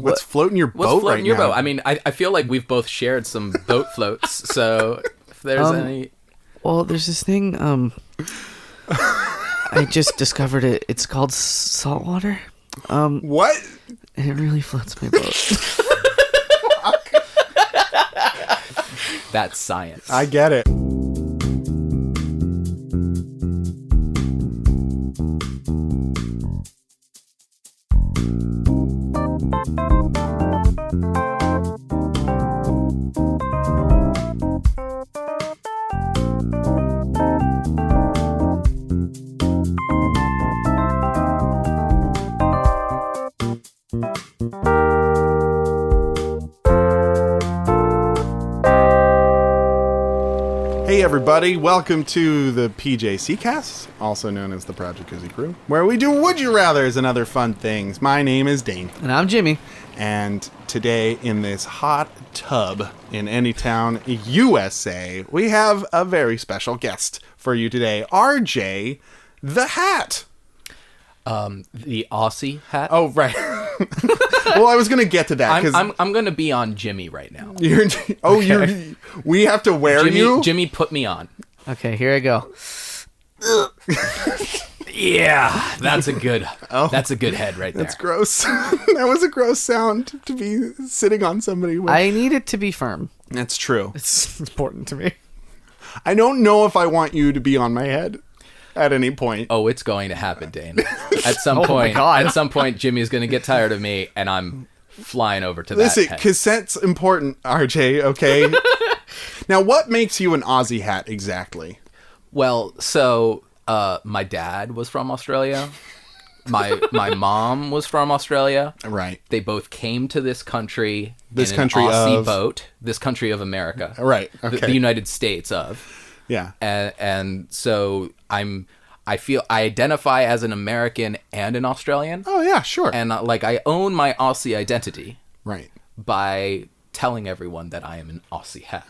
What's floating your What's boat floating right your now? boat? I mean, I feel like we've both shared some boat floats, so if there's any... Well, there's this thing, I just discovered it. It's called saltwater. What? And it really floats my boat. That's science. I get it. Hey everybody, welcome to the PJC Cast, also known as the Project Cozy Crew, where we do Would You Rathers and other fun things. My name is Dane. And I'm Jimmy. And today in this hot tub in Anytown, USA, we have a very special guest for you today, RJ the Hat. The Aussie hat? Oh, right. Well, I was going to get to that. I'm going to be on Jimmy right now. We have to wear you? Jimmy put me on. Okay, here I go. Yeah, that's a good head right there. That's gross. That was a gross sound to be sitting on somebody with. I need it to be firm. That's true. It's important to me. I don't know if I want you to be on my head at any point. Oh, it's going to happen, Dane. At some Oh my point, God. At some point, Jimmy's going to get tired of me, and I'm flying over to Listen, that head. consent's important, RJ, okay? Now, what makes you an Aussie hat exactly? Well, so my dad was from Australia. My mom was from Australia. Right. They both came to this country. This in country an Aussie of- boat. This country of America. Right, okay. The United States of. Yeah. And so I identify as an American and an Australian. Oh, yeah, sure. And I own my Aussie identity Right. by telling everyone that I am an Aussie hat.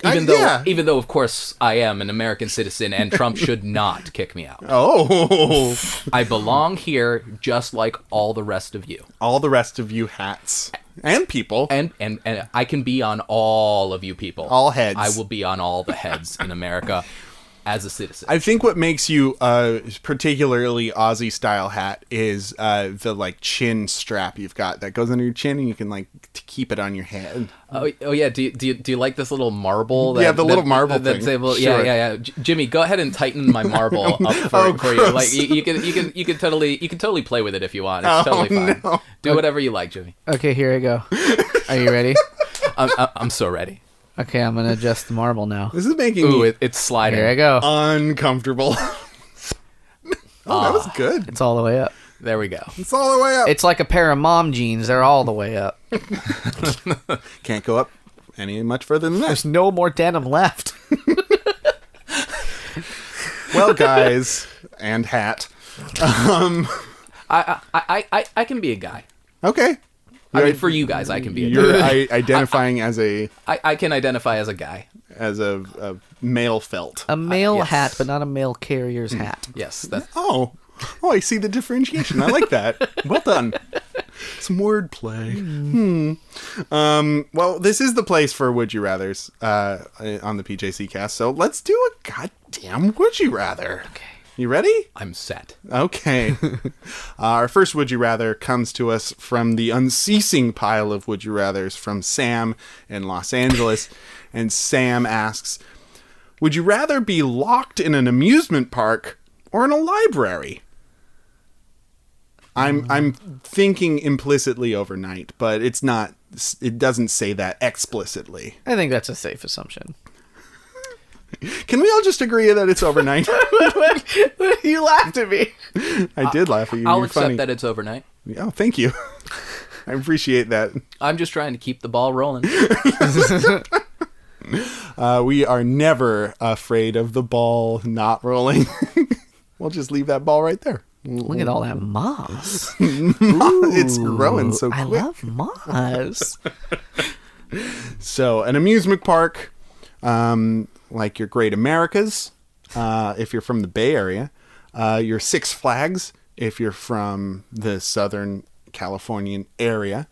Yeah. Even though, of course, I am an American citizen and Trump should not kick me out. Oh. I belong here just like all the rest of you. All the rest of you hats. And people. And I can be on all of you people. All heads. I will be on all the heads in America as a citizen. I think what makes you particularly Aussie style hat is the chin strap you've got that goes under your chin and you can keep it on your head. Oh yeah. Do you like this little marble? Little marble thing. Sure. Sure. Yeah. Jimmy, go ahead and tighten my marble up for you. Gross. You can totally play with it if you want. It's totally fine. No. Do whatever you like, Jimmy. Okay, here I go. Are you ready? I'm so ready. Okay, I'm going to adjust the marble now. This is making Ooh, me it's sliding. Here I go. uncomfortable. That was good. It's all the way up. There we go. It's all the way up. It's like a pair of mom jeans. They're all the way up. Can't go up any much further than There's that. no more denim left. Well, guys and hat. I can be a guy. Okay. I mean, for you guys, I can be a You're guy. identifying as I can identify as a guy. a male felt. A male Yes. hat, but not a male carrier's hat. Yes, that's Oh, I see the differentiation. I like that. Well done. Some wordplay. Well, this is the place for Would You Rathers on the PJC Cast. So let's do a goddamn Would You Rather. Okay. You ready? I'm set. Okay. Our first Would You Rather comes to us from the unceasing pile of Would You Rathers from Sam in Los Angeles. And Sam asks, would you rather be locked in an amusement park or in a library? I'm thinking implicitly overnight, but it doesn't say that explicitly. I think that's a safe assumption. Can we all just agree that it's overnight? You laughed at me. I did laugh at you. I'll You're accept funny. that it's overnight. Oh, thank you. I appreciate that. I'm just trying to keep the ball rolling. We are never afraid of the ball not rolling. We'll just leave that ball right there. Look at all that moss. It's growing so quick. I love moss. So, an amusement park, like your Great Americas, if you're from the Bay Area, your Six Flags, if you're from the Southern Californian area.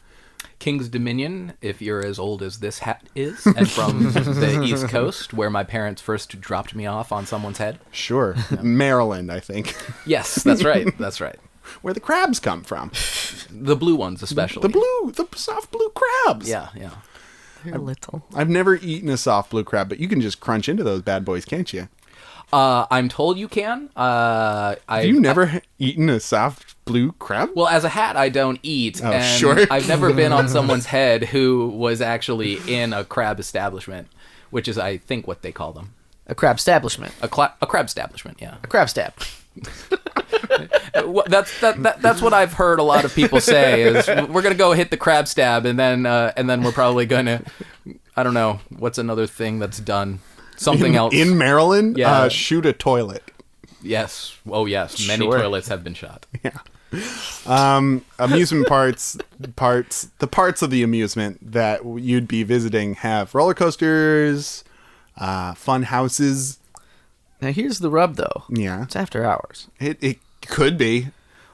King's Dominion, if you're as old as this hat is, and from the East Coast, where my parents first dropped me off on someone's head. Sure. Maryland, I think. Yes, that's right. That's right. Where the crabs come from. The blue ones, especially. The soft blue crabs. Yeah, yeah. They're little. I've never eaten a soft blue crab, but you can just crunch into those bad boys, can't you? I'm told you can. Have you never eaten a soft blue crab? Well, as a hat, I don't eat. Oh, and sure. I've never been on someone's head who was actually in a crab establishment, which is, I think, what they call them. A crab establishment. A crab establishment, yeah. A crab stab. That's what I've heard a lot of people say is we're gonna go hit the crab stab and then we're probably gonna, I don't know, what's another thing that's done, something else in Maryland. Yeah. Shoot a toilet. Yes, oh yes, many Sure. toilets have been shot. Yeah. Amusement parts. The parts of the amusement that you'd be visiting have roller coasters, fun houses. Now here's the rub, though. Yeah, It's after hours. it could be.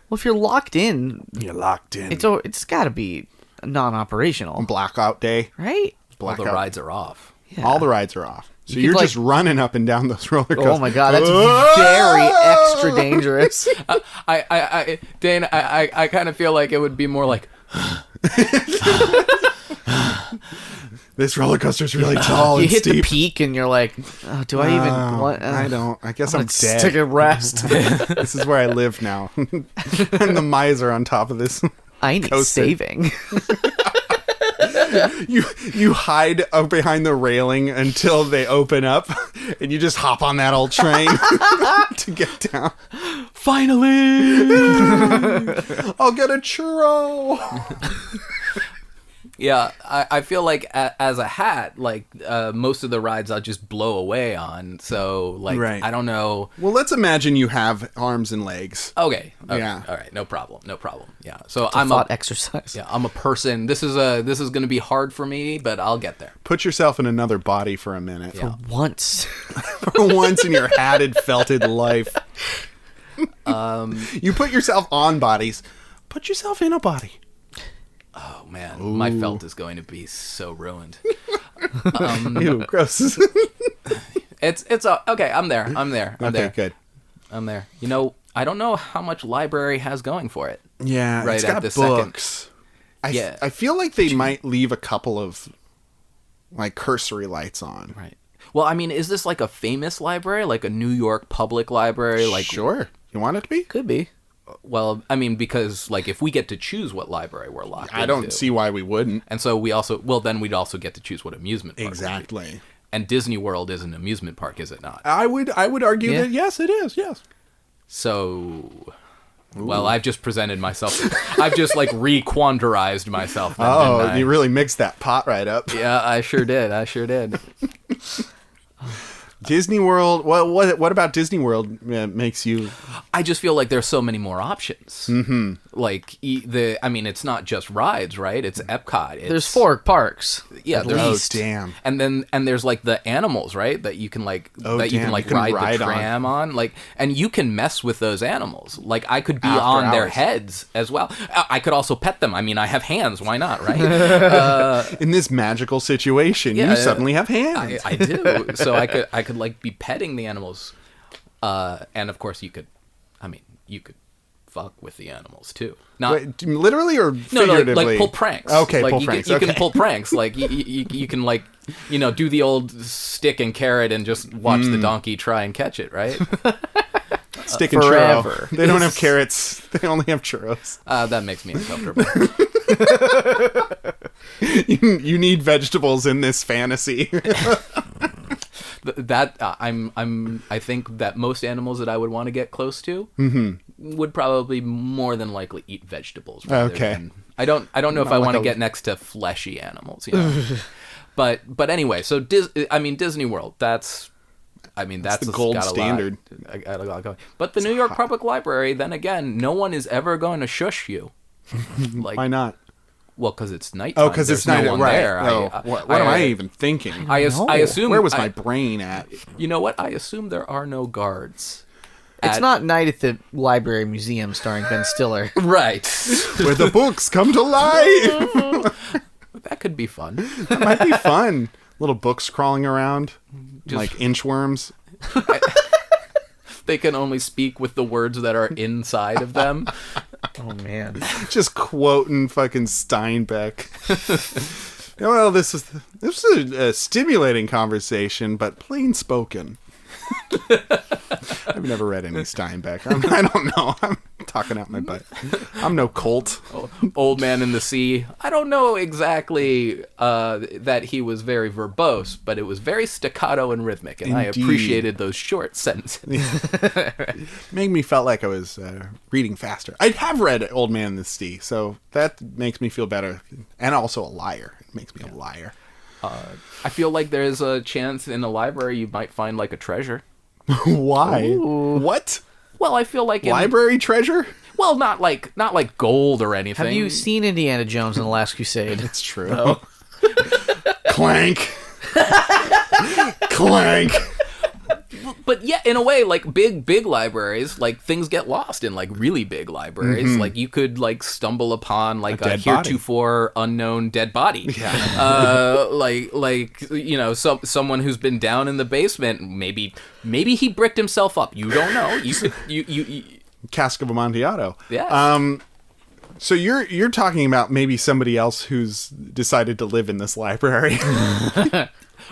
Well, if you're locked in, You're locked in. it's got to be non-operational, Blackout day. right? All the rides are off. Yeah. All the rides are off. So You you're could, just running up and down those roller coasters. Oh my god, that's very extra dangerous. Dane, I kind of feel like it would be more like, This roller coaster's really tall You and hit the steep. peak and you're like, oh, do I even want? I don't. I guess I'm Let's dead. take a rest. This is where I live now. I'm the miser on top of this. I need Coaster. saving. You hide up behind the railing until they open up, and you just hop on that old train to get down. finally. I'll get a churro. Yeah, I feel like as a hat, like most of the rides I'll just blow away on. So like, Right. I don't know. Well, let's imagine you have arms and legs. Okay. Yeah. All right. No problem. Yeah. So I'm I'm thought a exercise. yeah. I'm a person. This is going to be hard for me, but I'll get there. Put yourself in another body for a minute. Yeah. Once. For once in your hatted, felted life. You put yourself on bodies. Put yourself in a body. Oh man, my felt is going to be so ruined. Ew, gross. It's okay. I'm there. Okay, good. I'm there. You know, I don't know how much library has going for it. Yeah, Right it's at got this second. books. Yeah. I feel like they might leave a couple of like cursory lights on. Right. Well, I mean, is this like a famous library, like a New York public library? Like, Sure. You want it to be? Could be. well, I mean, because like if we get to choose what library we're locked I don't into, see why we wouldn't. and so then we'd also get to choose what amusement park. Exactly. And Disney World is an amusement park, is it not? I would argue Yeah. that yes, it is. Yes. So, well, I've just presented myself. I've just like re-quanderized myself. Then, Oh, didn't I? you really mixed that pot right up. Yeah, I sure did. Disney World. What about Disney World makes you? I just feel like there's so many more options. Mm-hmm. Like I mean, it's not just rides, right? It's Epcot. There's 4 parks. Yeah, there's Oh, damn. And there's like the animals, right? That you can like Oh, that you damn, can like you can ride ride the on. tram on. Like, and you can mess with those animals. Like I could be After on their hours. heads as well. I could also pet them. I mean, I have hands. Why not, right? In this magical situation, Yeah, you suddenly have hands. I do. So I could like be petting the animals, and of course you could fuck with the animals too. Not Wait, literally or no, figuratively? like pull pranks. Okay, like pull you pranks. Can, you okay. can pull pranks. Like you can like do the old stick and carrot and just watch the donkey try and catch it. Right. Stick and forever. churro. They don't have carrots. They only have churros. That makes me uncomfortable. You need vegetables in this fantasy. I think that most animals that I would want to get close to would probably more than likely eat vegetables. rather Okay. than- I don't know if Not I like want to a- get next to fleshy animals. But anyway, so Disney World. That's the gold got a lot. standard. I got a lot going. But the New York Public Library, then again, no one is ever going to shush you. Like, Why not? well, because it's nighttime. Oh, because There's it's not no one right. there. Oh, what am I even thinking? I assume. Where was my brain at? You know what? I assume there are no guards. It's not Night at the Library Museum starring Ben Stiller. Right. Where the books come to life. That could be fun. That might be fun. Little books crawling around, like inchworms. They can only speak with the words that are inside of them. Oh, man. Just quoting fucking Steinbeck. Well, this was a stimulating conversation, but plain spoken. I've never read any Steinbeck. I don't know. I'm talking out my butt. I'm no Colt. Old Man in the Sea. I don't know exactly that he was very verbose, but it was very staccato and rhythmic, and Indeed. I appreciated those short sentences. Made me felt like I was reading faster. I have read Old Man in the Sea, so that makes me feel better. And also a liar. It makes me a liar. I feel like there's a chance in a library you might find like a treasure. Why? Ooh. What? Well, I feel like Library treasure? well, not like gold or anything. Have you seen Indiana Jones and the Last Crusade? It's true. Clank. Clank. But yeah, in a way, like big libraries, like things get lost in like really big libraries. Like you could like stumble upon like a dead body. heretofore unknown dead body. Yeah. Like you know, someone who's been down in the basement. Maybe he bricked himself up. You don't know. You Cask of Amontillado. Yeah. So you're talking about maybe somebody else who's decided to live in this library.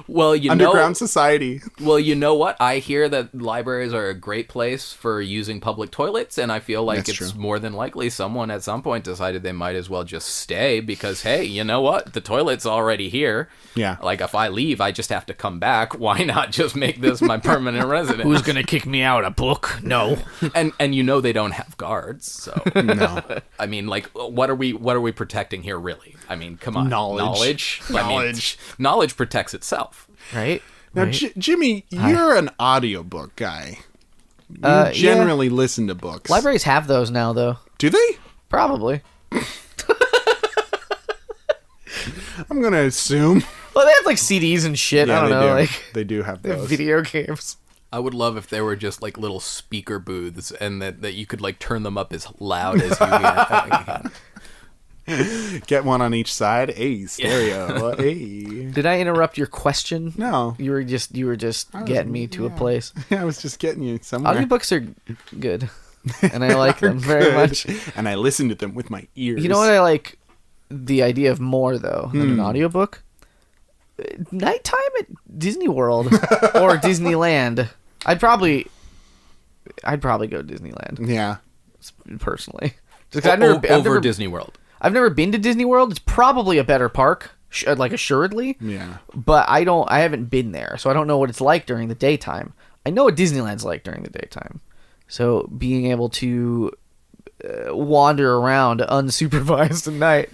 Well, Underground society. Well, you know what? I hear that libraries are a great place for using public toilets, and I feel like That's it's true. more than likely someone at some point decided they might as well just stay because, hey, you know what? The toilet's already here. Yeah. Like, if I leave, I just have to come back. Why not just make this my permanent residence? Who's gonna kick me out? A book? No. And you know they don't have guards, so... No. I mean, like, what are we protecting here, really? I mean, come on. Knowledge. Knowledge protects itself. Right? Now, Right. Jimmy, you're an audiobook guy. You Yeah. generally listen to books. Libraries have those now, though. Do they? Probably. I'm going to assume. Well, they have like CDs and shit. I don't know. They do. Like They do have they have those. video games. I would love if there were just like little speaker booths and that you could like turn them up as loud as you can. Get one on each side. Hey, stereo. Hey. Did I interrupt your question? No. You were just getting me to a place. I was just getting you somewhere. Audiobooks are good, and I like them very Good. much. And I listened to them with my ears. You know what I like the idea of more though than an audiobook? Nighttime at Disney World or Disneyland. I'd probably go to Disneyland Yeah. personally. Just 'cause I've never Disney World. I've never been to Disney World. It's probably a better park, like assuredly. Yeah. But I haven't been there, so I don't know what it's like during the daytime. I know what Disneyland's like during the daytime. So being able to wander around unsupervised at night,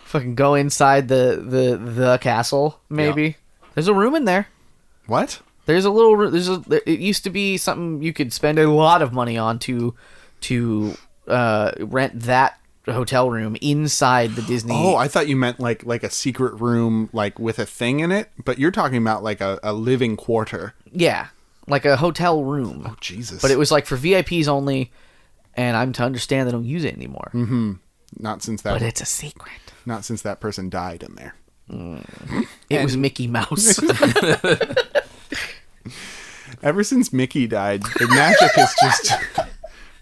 fucking go inside the castle, maybe. Yeah. There's a room in there. What? There's a little. It used to be something you could spend a lot of money on to rent that hotel room inside the Disney. Oh, I thought you meant like a secret room, like with a thing in it. But you're talking about like a living quarter. Yeah, like a hotel room. Oh, Jesus. But it was like for VIPs only, and I'm to understand they don't use it anymore. Not since But that. it's a secret. Not since that person died in there. It was Mickey Mouse. Ever since Mickey died, the magic has just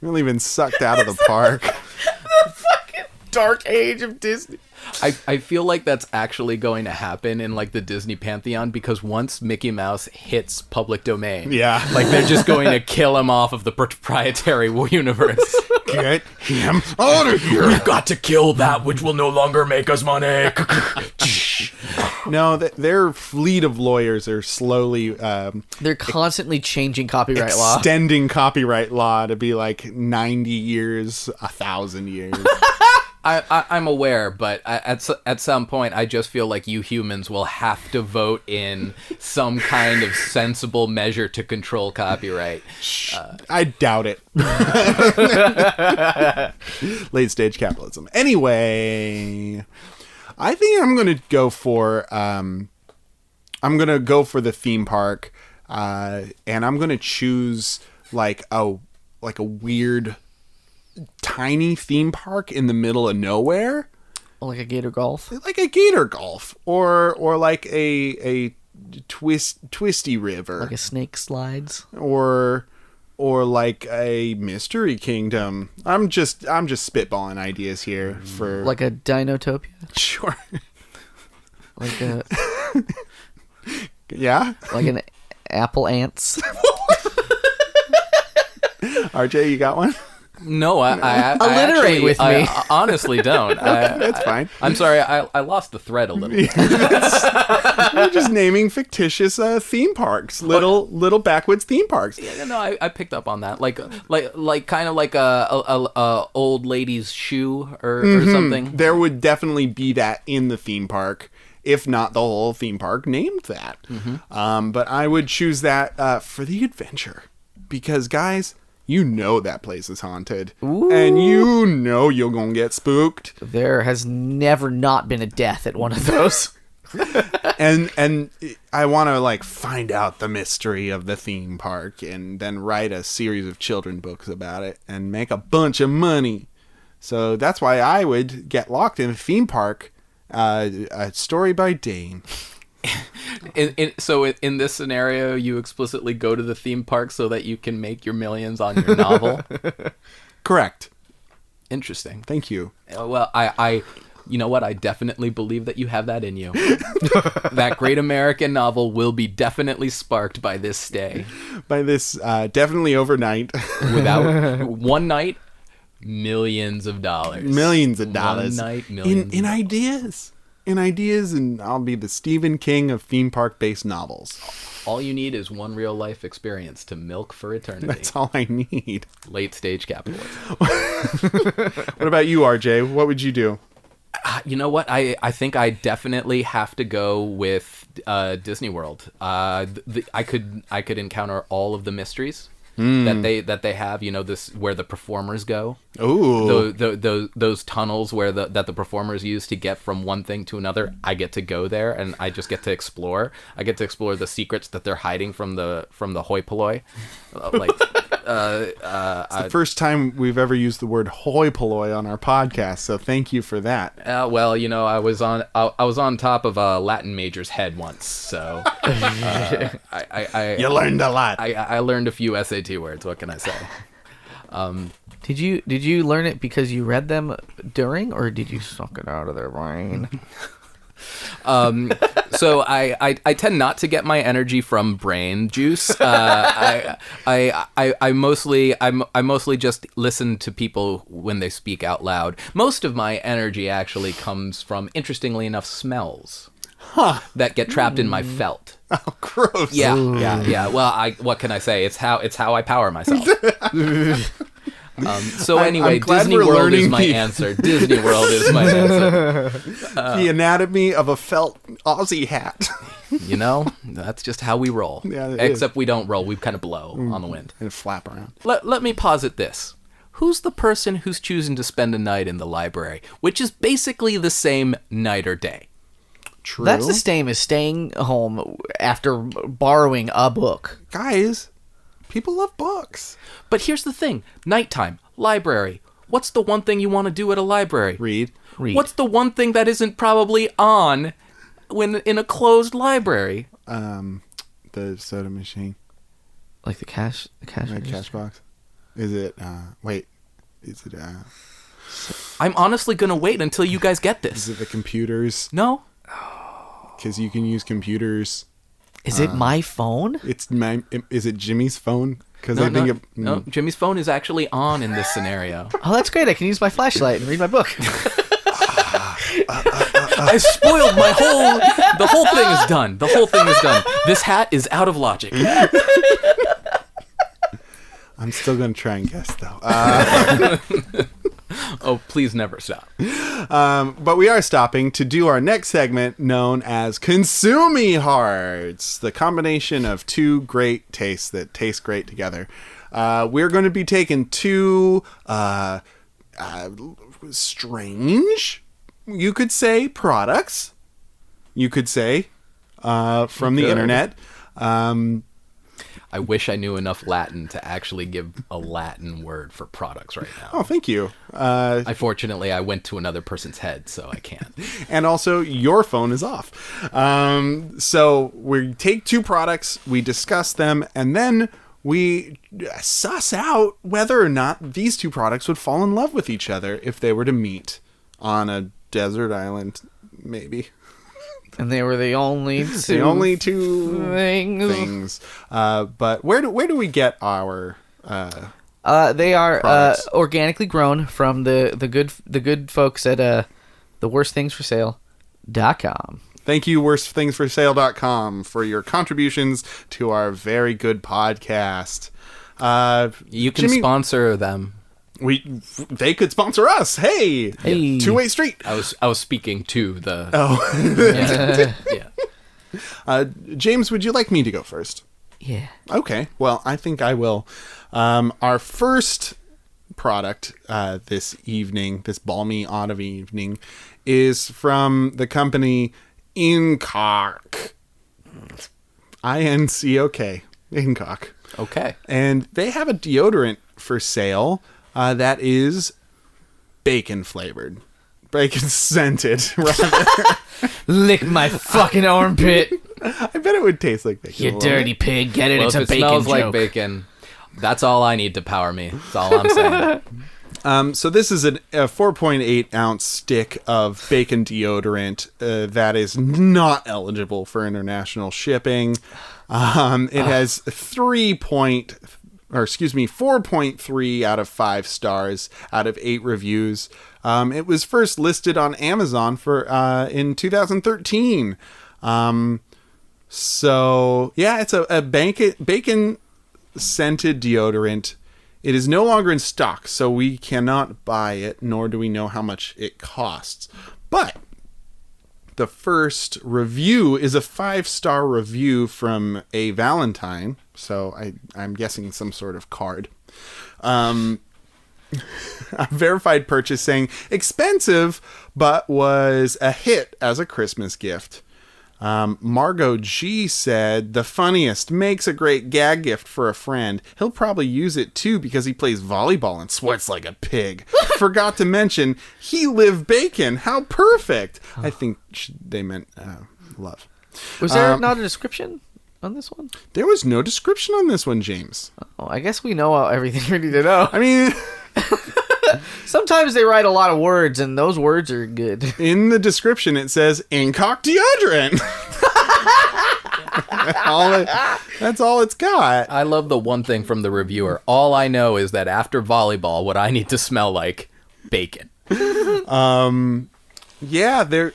really been sucked out of the park. Fucking dark age of Disney. I feel like that's actually going to happen in like the Disney Pantheon because once Mickey Mouse hits public domain, Yeah. like they're just going to kill him off of the proprietary universe. Get him out of here. We've got to kill that which will no longer make us money. No, their fleet of lawyers are slowly They're constantly changing copyright law. extending copyright law to be like 90 years, 1,000 years. I'm aware, but at some point, I just feel like you humans will have to vote in some kind of sensible measure to control copyright. I doubt it. Late stage capitalism. Anyway, I think I'm going to go for the theme park, and I'm going to choose like a like a weird tiny theme park in the middle of nowhere, Like a Gator Golf. like a Gator Golf, or like a twisty river, Like a Snake Slides. or like a Mystery Kingdom. I'm just spitballing ideas here for Like a Dinotopia. sure. Like a Yeah, like an Apple Ants. RJ, you got one? No, I Alliterate actually, with me. I honestly don't. That's fine. I'm sorry, I lost the thread a little bit. We're just naming fictitious theme parks, little backwoods theme parks. Yeah, no, I picked up on that. Like kind of like a old lady's shoe or something. There would definitely be that in the theme park, if not the whole theme park named that. But I would choose that for the adventure, because guys, you know that place is haunted. Ooh. And you know you're gonna get spooked. There has never not been a death at one of those. And I want to like find out the mystery of the theme park and then write a series of children books about it and make a bunch of money. So that's why I would get locked in a theme park. A story by Dane. So in this scenario, you explicitly go to the theme park so that you can make your millions on your novel. Correct. Interesting. Thank you. Well, I you know what? I definitely believe that you have that in you. That great American novel will be definitely sparked by this stay. By this, definitely overnight. Without one night, millions of dollars. Millions of dollars. One night, millions. In ideas. In ideas, and I'll be the Stephen King of theme park-based novels. All you need is one real life experience to milk for eternity. That's all I need. Late stage capitalism. What about you, RJ? What would you do? You know what? I think I definitely have to go with Disney World. I could encounter all of the mysteries that they have. You know, this where the performers go. Ooh. Those tunnels where that the performers use to get from one thing to another. I get to go there and I just get to explore. I get to explore the secrets that they're hiding from the hoi polloi. It's the first time we've ever used the word hoi polloi on our podcast, so thank you for that. Well, you know, I was on top of a Latin major's head once, so You learned a lot. I learned a few SAT words. What can I say? Did you learn it because you read them during, or did you suck it out of their brain? So I tend not to get my energy from brain juice. I mostly just listen to people when they speak out loud. Most of my energy actually comes from, interestingly enough, smells that get trapped in my felt. Oh, gross. Yeah. Well, what can I say? It's how I power myself. So anyway, I'm glad Disney we're World is learning my answer. Disney World is my answer. The anatomy of a felt Aussie hat. You know, that's just how we roll. Yeah, it Except we don't roll. We kind of blow on the wind. And flap around. Let me posit this. Who's the person who's choosing to spend a night in the library, which is basically the same night or day? True. That's the same as staying home after borrowing a book. Guys, people love books. But here's the thing. Nighttime, library. What's the one thing you want to do at a library? Read. What's the one thing that isn't probably on when in a closed library? The soda machine. Like the cash register? Cash box. Is it, wait. Is it, I'm honestly going to wait until you guys get is this. it the computers? No? Because you can use computers. Is it my phone? Is it Jimmy's phone? Because No, Jimmy's phone is actually on in this scenario. Oh, that's great. I can use my flashlight and read my book. I spoiled the whole thing is done. The whole thing is done. This hat is out of logic. I'm still going to try and guess, though. Oh, please never stop. But we are stopping to do our next segment known as Consumey Hearts, the combination of two great tastes that taste great together. We're going to be taking two strange, you could say, products. You could say, from the internet. I wish I knew enough Latin to actually give a Latin word for products right now. Oh, thank you. Unfortunately, I went to another person's head, so I can't. And also, your phone is off. So we take two products, we discuss them, and then we suss out whether or not these two products would fall in love with each other if they were to meet on a desert island, maybe. And they were the only two things. But where do we get our? They are products? organically grown from the good folks at theworstThingsForSale.com. Thank you, worstThingsForSale.com, for your contributions to our very good podcast. You can sponsor them. They could sponsor us. Hey. Two-way street. I was speaking to the. Oh. Yeah. James, would you like me to go first? Yeah. Okay. Well, I think I will. Our first product this evening, this balmy autumn evening, is from the company Incock. INCOK. Incock. Okay. And they have a deodorant for sale that is bacon flavored. Bacon scented, rather. Lick my fucking armpit. I bet it would taste like bacon. You dirty pig. Get it? Well, It's if a it bacon smells joke. like bacon, that's all I need to power me. That's all I'm saying. So this is a 4.8 ounce stick of bacon deodorant that is not eligible for international shipping. It has 4.3 out of 5 stars out of 8 reviews. It was first listed on Amazon in 2013. So yeah, it's a bacon scented deodorant. It is no longer in stock, so we cannot buy it, nor do we know how much it costs. But the first review is a 5-star review from a Valentine, so I'm guessing some sort of card. A verified purchase saying expensive, but was a hit as a Christmas gift. Margot G said, the funniest, makes a great gag gift for a friend. He'll probably use it too because he plays volleyball and sweats like a pig. Forgot to mention, he live bacon. How perfect. I think they meant love. Was there not a description on this one? There was no description on this one, James. Oh, I guess we know everything we need to know. I mean... Sometimes they write a lot of words, and those words are good. In the description, it says, Incock deodorant. That's all it's got. I love the one thing from the reviewer. All I know is that after volleyball, what I need to smell like, bacon. Yeah,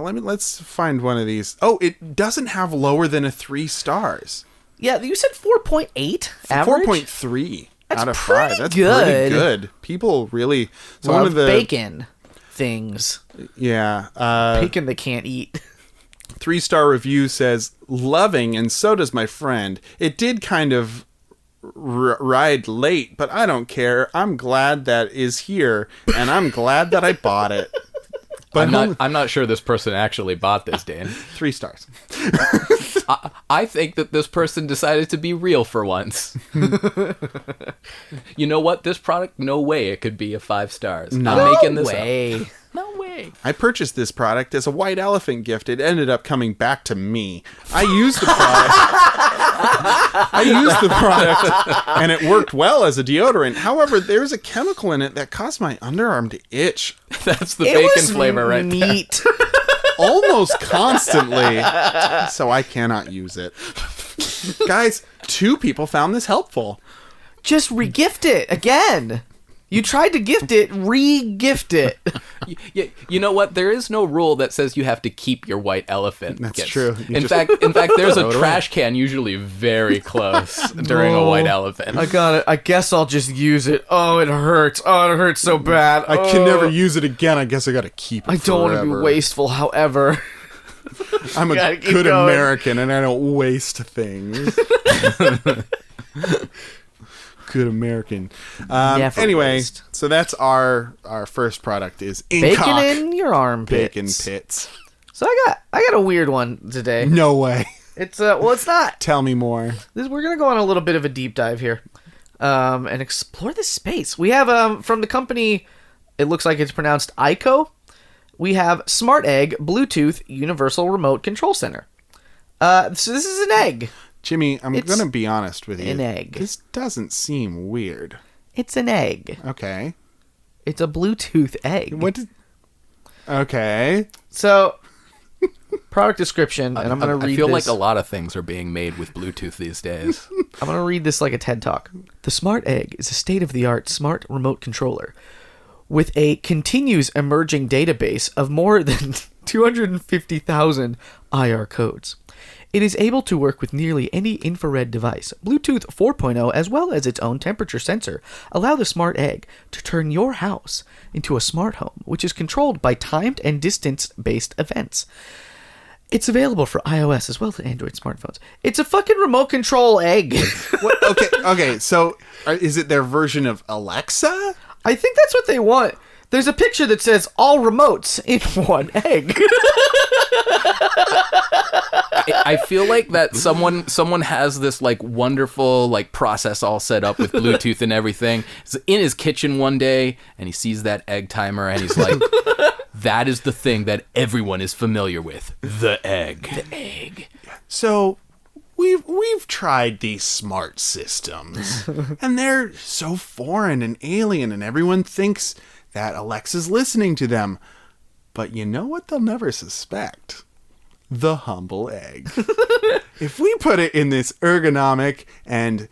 let's find one of these. Oh, it doesn't have lower than a 3 stars. Yeah, you said 4.8 average? 4.3 out of pretty 5. That's good. pretty good. People really... So Love one of the bacon things. Yeah. Bacon they can't eat. 3-star review says, loving, and so does my friend. It did kind of ride late, but I don't care. I'm glad that is here, and I'm glad that I bought it. But I'm not sure this person actually bought this, Dan. 3 stars. I think that this person decided to be real for once. You know what? This product, no way it could be a 5 stars. I'm making this up. No way. I purchased this product as a white elephant gift. It ended up coming back to me. I used the product. And it worked well as a deodorant. However, there's a chemical in it that caused my underarm to itch. That's the bacon flavor right there. Neat. Almost constantly. So I cannot use it. Guys, 2 people found this helpful. Just re-gift it again. You tried to gift it, re-gift it. You know what? There is no rule that says you have to keep your white elephant. That's gifts. true. In fact, there's a trash can usually very close during a white elephant. I got it. I guess I'll just use it. Oh, it hurts. Oh, it hurts so bad. I can never use it again. I guess I gotta keep it I don't want to be wasteful, however. I'm a good American and I don't waste things. Good American. Anyway, waste. So that's our first product is Bacon Incock in your armpits. bacon pits. So I got a weird one today. No way. It's it's not. Tell me more. We're gonna go on a little bit of a deep dive here, and explore this space. We have from the company, it looks like it's pronounced ICO. We have Smart Egg Bluetooth Universal Remote Control Center. So this is an egg. Jimmy, I'm It's gonna be honest with you. an egg. This doesn't seem weird. It's an egg. Okay. It's a Bluetooth egg. Okay. So, product description, and I'm going to read I feel this. like a lot of things are being made with Bluetooth these days. I'm going to read this like a TED Talk. The Smart Egg is a state-of-the-art smart remote controller with a continuous emerging database of more than 250,000 IR codes. It is able to work with nearly any infrared device. Bluetooth 4.0, as well as its own temperature sensor, allow the Smart Egg to turn your house into a smart home, which is controlled by timed and distance-based events. It's available for iOS as well as Android smartphones. It's a fucking remote control egg. What? Okay. So, is it their version of Alexa? I think that's what they want. There's a picture that says all remotes in one egg. I feel like that someone has this like wonderful like process all set up with Bluetooth and everything. He's in his kitchen one day and he sees that egg timer and he's like, that is the thing that everyone is familiar with. The egg. The egg. So, we've tried these smart systems, and they're so foreign and alien, and everyone thinks that Alexa's listening to them. But you know what they'll never suspect? The humble egg. If we put it in this ergonomic and,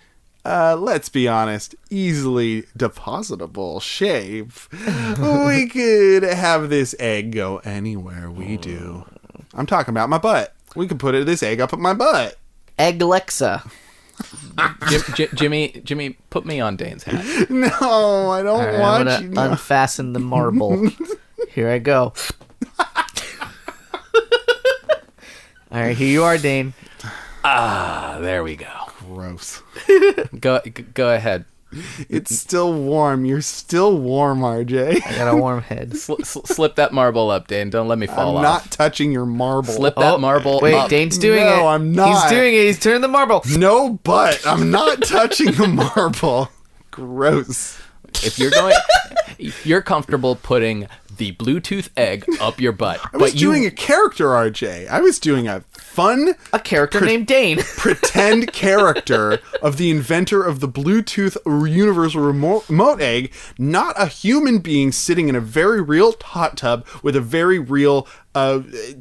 let's be honest, easily depositable shape, we could have this egg go anywhere we do. I'm talking about my butt. We could put this egg up at my butt. Egg Alexa. Jimmy, put me on Dane's hat. No, I don't All right, want I'm you. going to unfasten the marble. Here I go. All right, here you are, Dane. There we go. Gross. Go ahead. It's still warm. You're still warm, RJ. I got a warm head. Slip that marble up, Dane. Don't let me fall I'm off. not touching your marble. Slip that marble Wait, up. Dane's doing it. No, I'm not. He's doing it. He's turning the marble. No, but I'm not touching the marble. Gross. If you're comfortable putting the Bluetooth egg up your butt. I was doing a character, RJ. I was doing a fun A character named Dane. pretend character of the inventor of the Bluetooth universal remote egg, not a human being sitting in a very real hot tub with a very real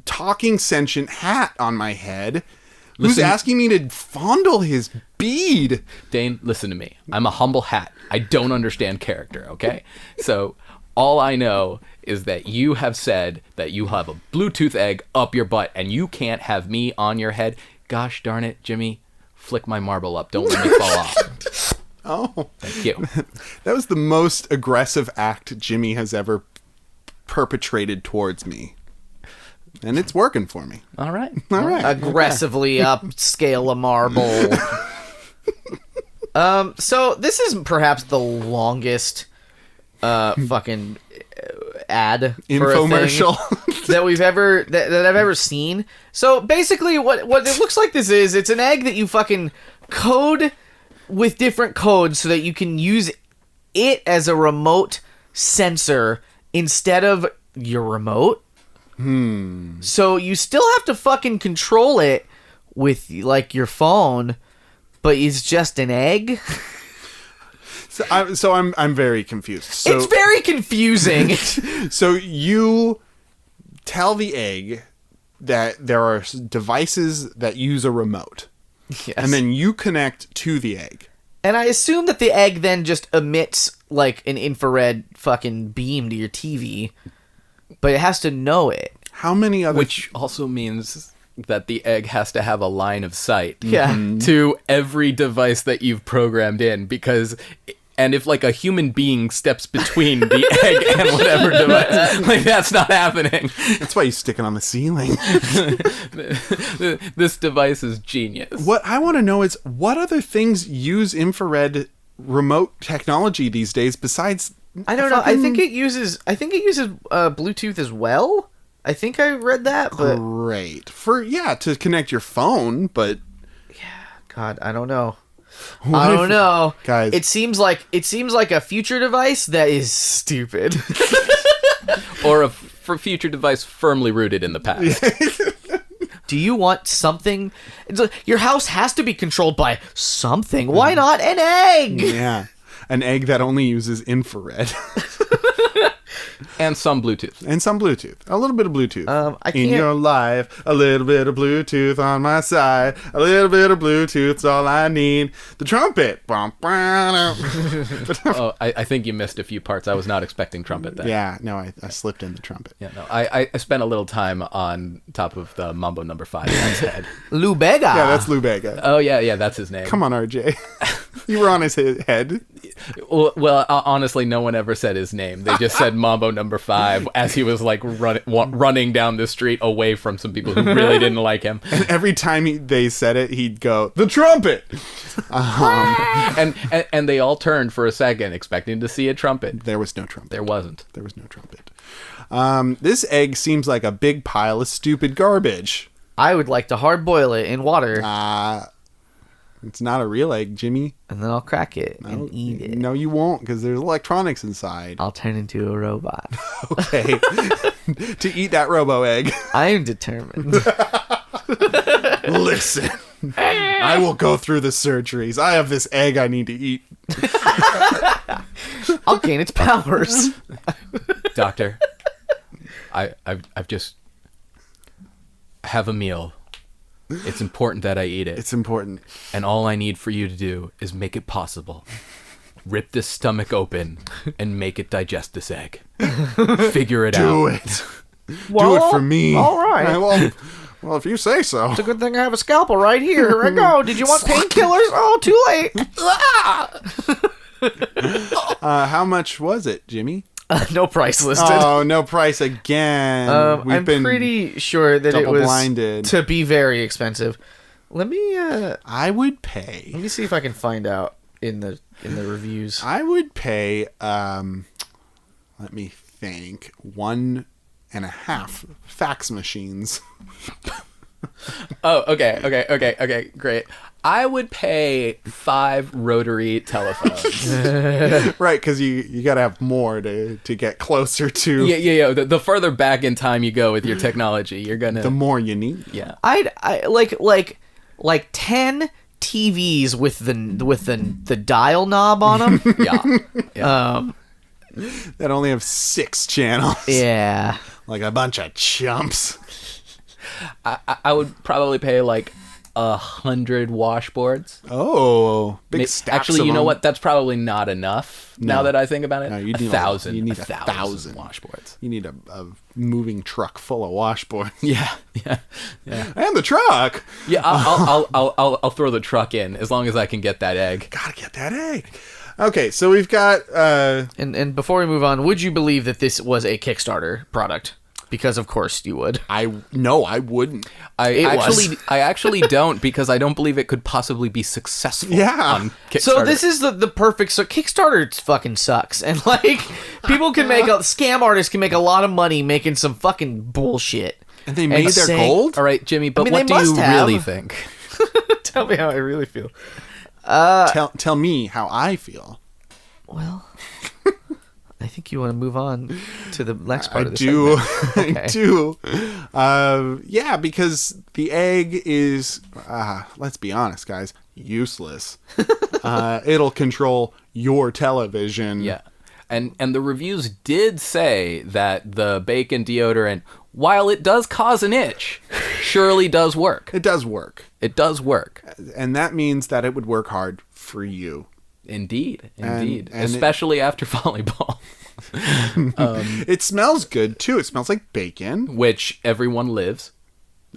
talking sentient hat on my head. Who's asking me to fondle his bead? Dane, listen to me. I'm a humble hat. I don't understand character, okay? So all I know is that you have said that you have a Bluetooth egg up your butt and you can't have me on your head. Gosh darn it, Jimmy. Flick my marble up. Don't let me fall off. Oh. Thank you. That was the most aggressive act Jimmy has ever perpetrated towards me. And it's working for me. All right. All right. Aggressively upscale a marble. So this is perhaps the longest fucking ad for Infomercial. a thing that we've ever that I've ever seen. So basically what it looks like this is, it's an egg that you fucking code with different codes so that you can use it as a remote sensor instead of your remote. So you still have to fucking control it with like your phone, but it's just an egg. So I'm very confused. So, It's very confusing. so you tell the egg that there are devices that use a remote, Yes. and then you connect to the egg. And I assume that the egg then just emits like an infrared fucking beam to your TV, but it has to know it. How many other? Which also means that the egg has to have a line of sight Yeah. to every device that you've programmed in, because and if like a human being steps between the egg and whatever device, like that's not happening. That's why you stick it on the ceiling. This device is genius. What I want to know is what other things use infrared remote technology these days besides. I don't know. I think it uses Bluetooth as well. I think I read that, but Great. To connect your phone, but God, I don't know. I don't know, guys. It seems like a future device that is stupid. Or a for future device firmly rooted in the past. Do you want something? Your house has to be controlled by something. Why not an egg? Yeah. An egg that only uses infrared. And some Bluetooth. A little bit of Bluetooth. I In can't- your life, a little bit of Bluetooth on my side. A little bit of Bluetooth's all I need. The trumpet. Oh, I think you missed a few parts. I was not expecting trumpet then. Yeah, no, I slipped in the trumpet. Yeah, no. I spent a little time on top of the Mambo number 5 guy's head. Lou Bega. Yeah, that's Lou Bega. Oh, yeah, that's his name. Come on, RJ. You were on his head. Well, honestly, no one ever said his name. They just said Mambo number 5 as he was like running down the street away from some people who really didn't like him. And every time they said it, he'd go, the trumpet! And they all turned for a second, expecting to see a trumpet. There was no trumpet. There wasn't. There was no trumpet. This egg seems like a big pile of stupid garbage. I would like to hard boil it in water, It's not a real egg, Jimmy. and then I'll crack it and eat it. No, you won't, because there's electronics inside. I'll turn into a robot. Okay. To eat that robo egg. I am determined. Listen. I will go through the surgeries. I have this egg I need to eat. I'll gain its powers. Doctor, I've just have a meal. It's important that I eat it. It's important. And all I need for you to do is make it possible. Rip this stomach open and make it digest this egg. Figure it out. Do it. Well, Do it for me. all right. Well, if you say so. It's a good thing I have a scalpel right here. Here I go. Did you want painkillers? Oh, too late. How much was it, Jimmy? No price listed. Oh, no price again. I'm pretty sure that it was double-blinded. to be very expensive. Let me I would pay. let me see if I can find out in the reviews. I would pay, let me think, 1.5 fax machines. Oh, okay, great. I would pay 5 rotary telephones. Right, because you got to have more to get closer to. Yeah. The further back in time you go with your technology, you're gonna. The more you need. Yeah. I like 10 TVs with the dial knob on them. Yeah. That only have 6 channels. Yeah. Like a bunch of chumps. I would probably pay like 100 washboards. Oh, big stacks. Actually, of you know them. what? That's probably not enough. Now that I think about it, No, you need 1,000. You need 1,000 1,000 washboards. You need a moving truck full of washboards. Yeah. And the truck. Yeah, I'll throw the truck in as long as I can get that egg. Gotta get that egg. Okay, so we've got. And before we move on, would you believe that this was a Kickstarter product? Because of course you would. I wouldn't. I was. actually don't, because I don't believe it could possibly be successful. Yeah. On Kickstarter. So this is the perfect. So Kickstarter fucking sucks, and like people can make scam artists can make a lot of money making some fucking bullshit. And they made their saying- gold. All right, Jimmy, but mean, what they do you must have. really think? Tell me how I really feel. Tell me how I feel. Well, I think you want to move on to the next part I of the do. segment. I do. Yeah, because the egg is, let's be honest, guys, useless. It'll control your television. Yeah. And the reviews did say that the bacon deodorant, while it does cause an itch, surely does work. It does work. It does work. And that means that it would work hard for you. Indeed. And Especially after volleyball. It smells good, too. It smells like bacon. Which everyone lives.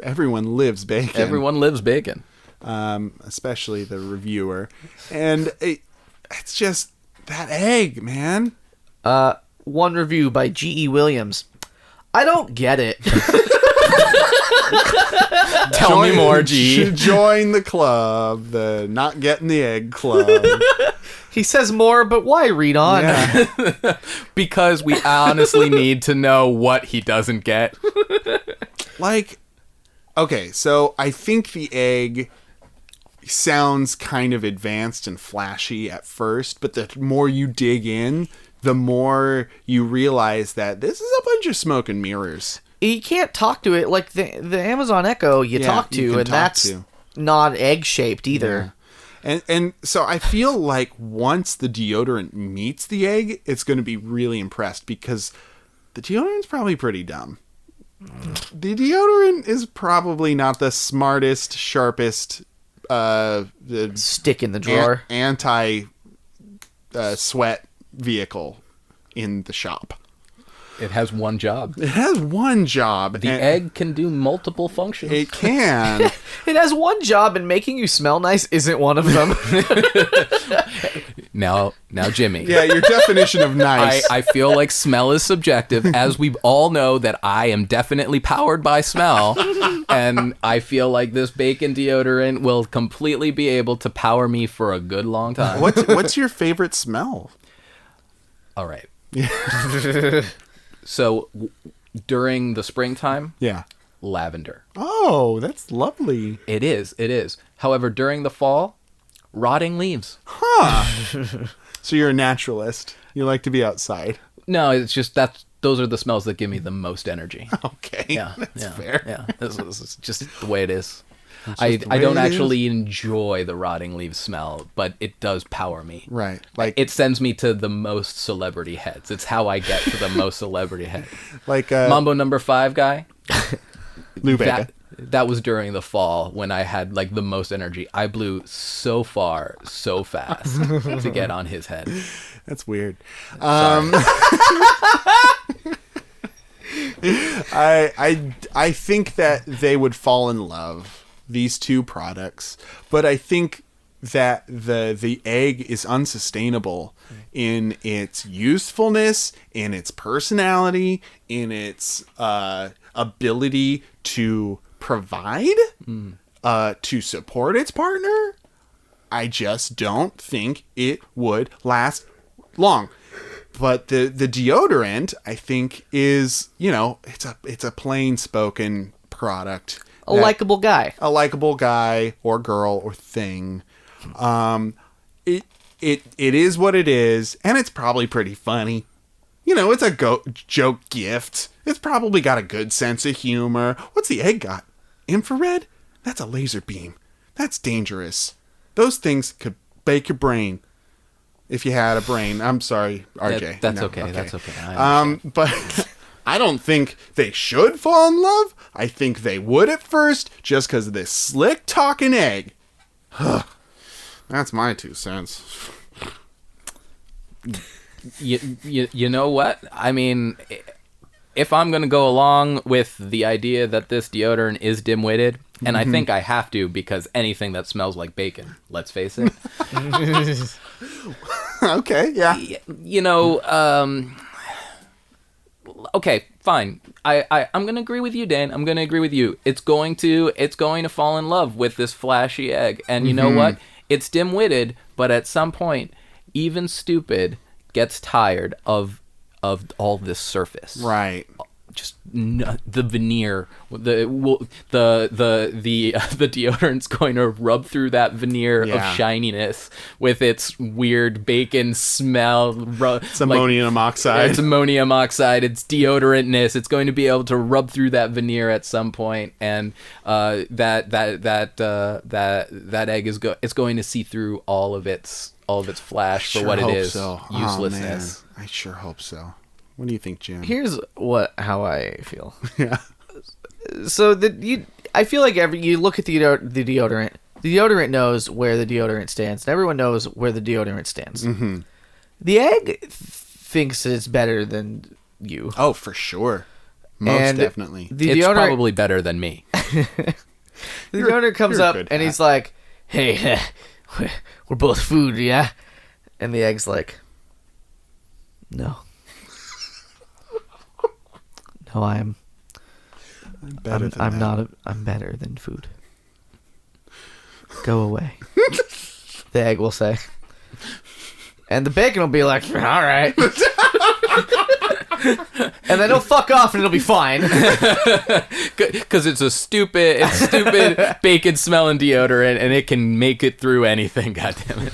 Everyone lives bacon. Everyone lives bacon. Especially the reviewer. And it's just that egg, man. One review by G.E. Williams. I don't get it. Tell me more, G. Join the club, the not getting the egg club. He says more, but why read on? Yeah. Because we honestly need to know what he doesn't get. Like, okay, so I think the egg sounds kind of advanced and flashy at first, but the more you dig in, the more you realize that this is a bunch of smoke and mirrors. You can't talk to it like the Amazon Echo you Yeah, talk you to, can and talk that's to. not egg-shaped either. And so I feel like once the deodorant meets the egg, it's going to be really impressed because the deodorant's probably pretty dumb. The deodorant is probably not the smartest, sharpest, Stick in the drawer. anti sweat vehicle in the shop. It has one job. It has one job. The egg can do multiple functions. It can. It has one job, and making you smell nice isn't one of them. Now, Jimmy. Yeah, your definition of nice. I feel like smell is subjective, as we all know that I am definitely powered by smell, and I feel like this bacon deodorant will completely be able to power me for a good long time. What's your favorite smell? All right. So, during the springtime, Yeah. lavender. Oh, that's lovely. It is. However, during the fall, rotting leaves. So you're a naturalist. You like to be outside. No, it's just those are the smells that give me the most energy. Okay. Yeah, That's yeah, fair. Yeah, this is just the way it is. just the I way don't it actually enjoy the rotting leaves smell, but it does power me. Right. Like It sends me to the most celebrity heads. It's how I get to the most celebrity head. like Mambo number 5 guy. Lou Bega. That was during the fall when I had like the most energy. I blew so far, so fast to get on his head. That's weird. Sorry. I think that they would fall in love, these two products, but I think that the egg is unsustainable in its usefulness, in its personality, in its ability to provide, to support its partner. I just don't think it would last long. But the deodorant, I think, is, it's a plain spoken product. A likable guy. A likable guy or girl or thing. It is what it is, and it's probably pretty funny. It's a joke gift. It's probably got a good sense of humor. What's the egg got? Infrared? That's a laser beam. That's dangerous. Those things could bake your brain. If you had a brain. I'm sorry, RJ. That's No, okay. That's okay. I understand. But I don't think they should fall in love. I think they would at first, just because of this slick talking egg. That's my 2 cents. You know what? I mean, if I'm going to go along with the idea that this deodorant is dim-witted, and I think I have to because anything that smells like bacon, let's face it. Okay, yeah. Okay, fine. I'm going to agree with you, Dan. I'm going to agree with you. It's going to fall in love with this flashy egg. And you know what? It's dim-witted, but at some point, even stupid gets tired of all this surface. Right. Just the veneer, the deodorant's going to rub through that veneer of shininess with its weird bacon smell. It's ammonium oxide. It's ammonium oxide. It's deodorantness. It's going to be able to rub through that veneer at some point, and that egg is it's going to see through all of its flash for what it is. So. Uselessness. Oh, man. I sure hope so. What do you think, Jim? Here's how I feel. Yeah. So I feel like you look at the deodorant. The deodorant knows where the deodorant stands, and everyone knows where the deodorant stands. Mm-hmm. The egg thinks it's better than you. Oh, for sure. Most definitely. It's probably better than me. The deodorant comes up and he's like, "Hey, we're both food, yeah?" And the egg's like, "No." No, I'm better than I'm that. I'm better than food. Go away. The egg will say. And the bacon will be like, all right. And then he'll fuck off and it'll be fine. Because it's stupid bacon smelling deodorant, and it can make it through anything. God damn it!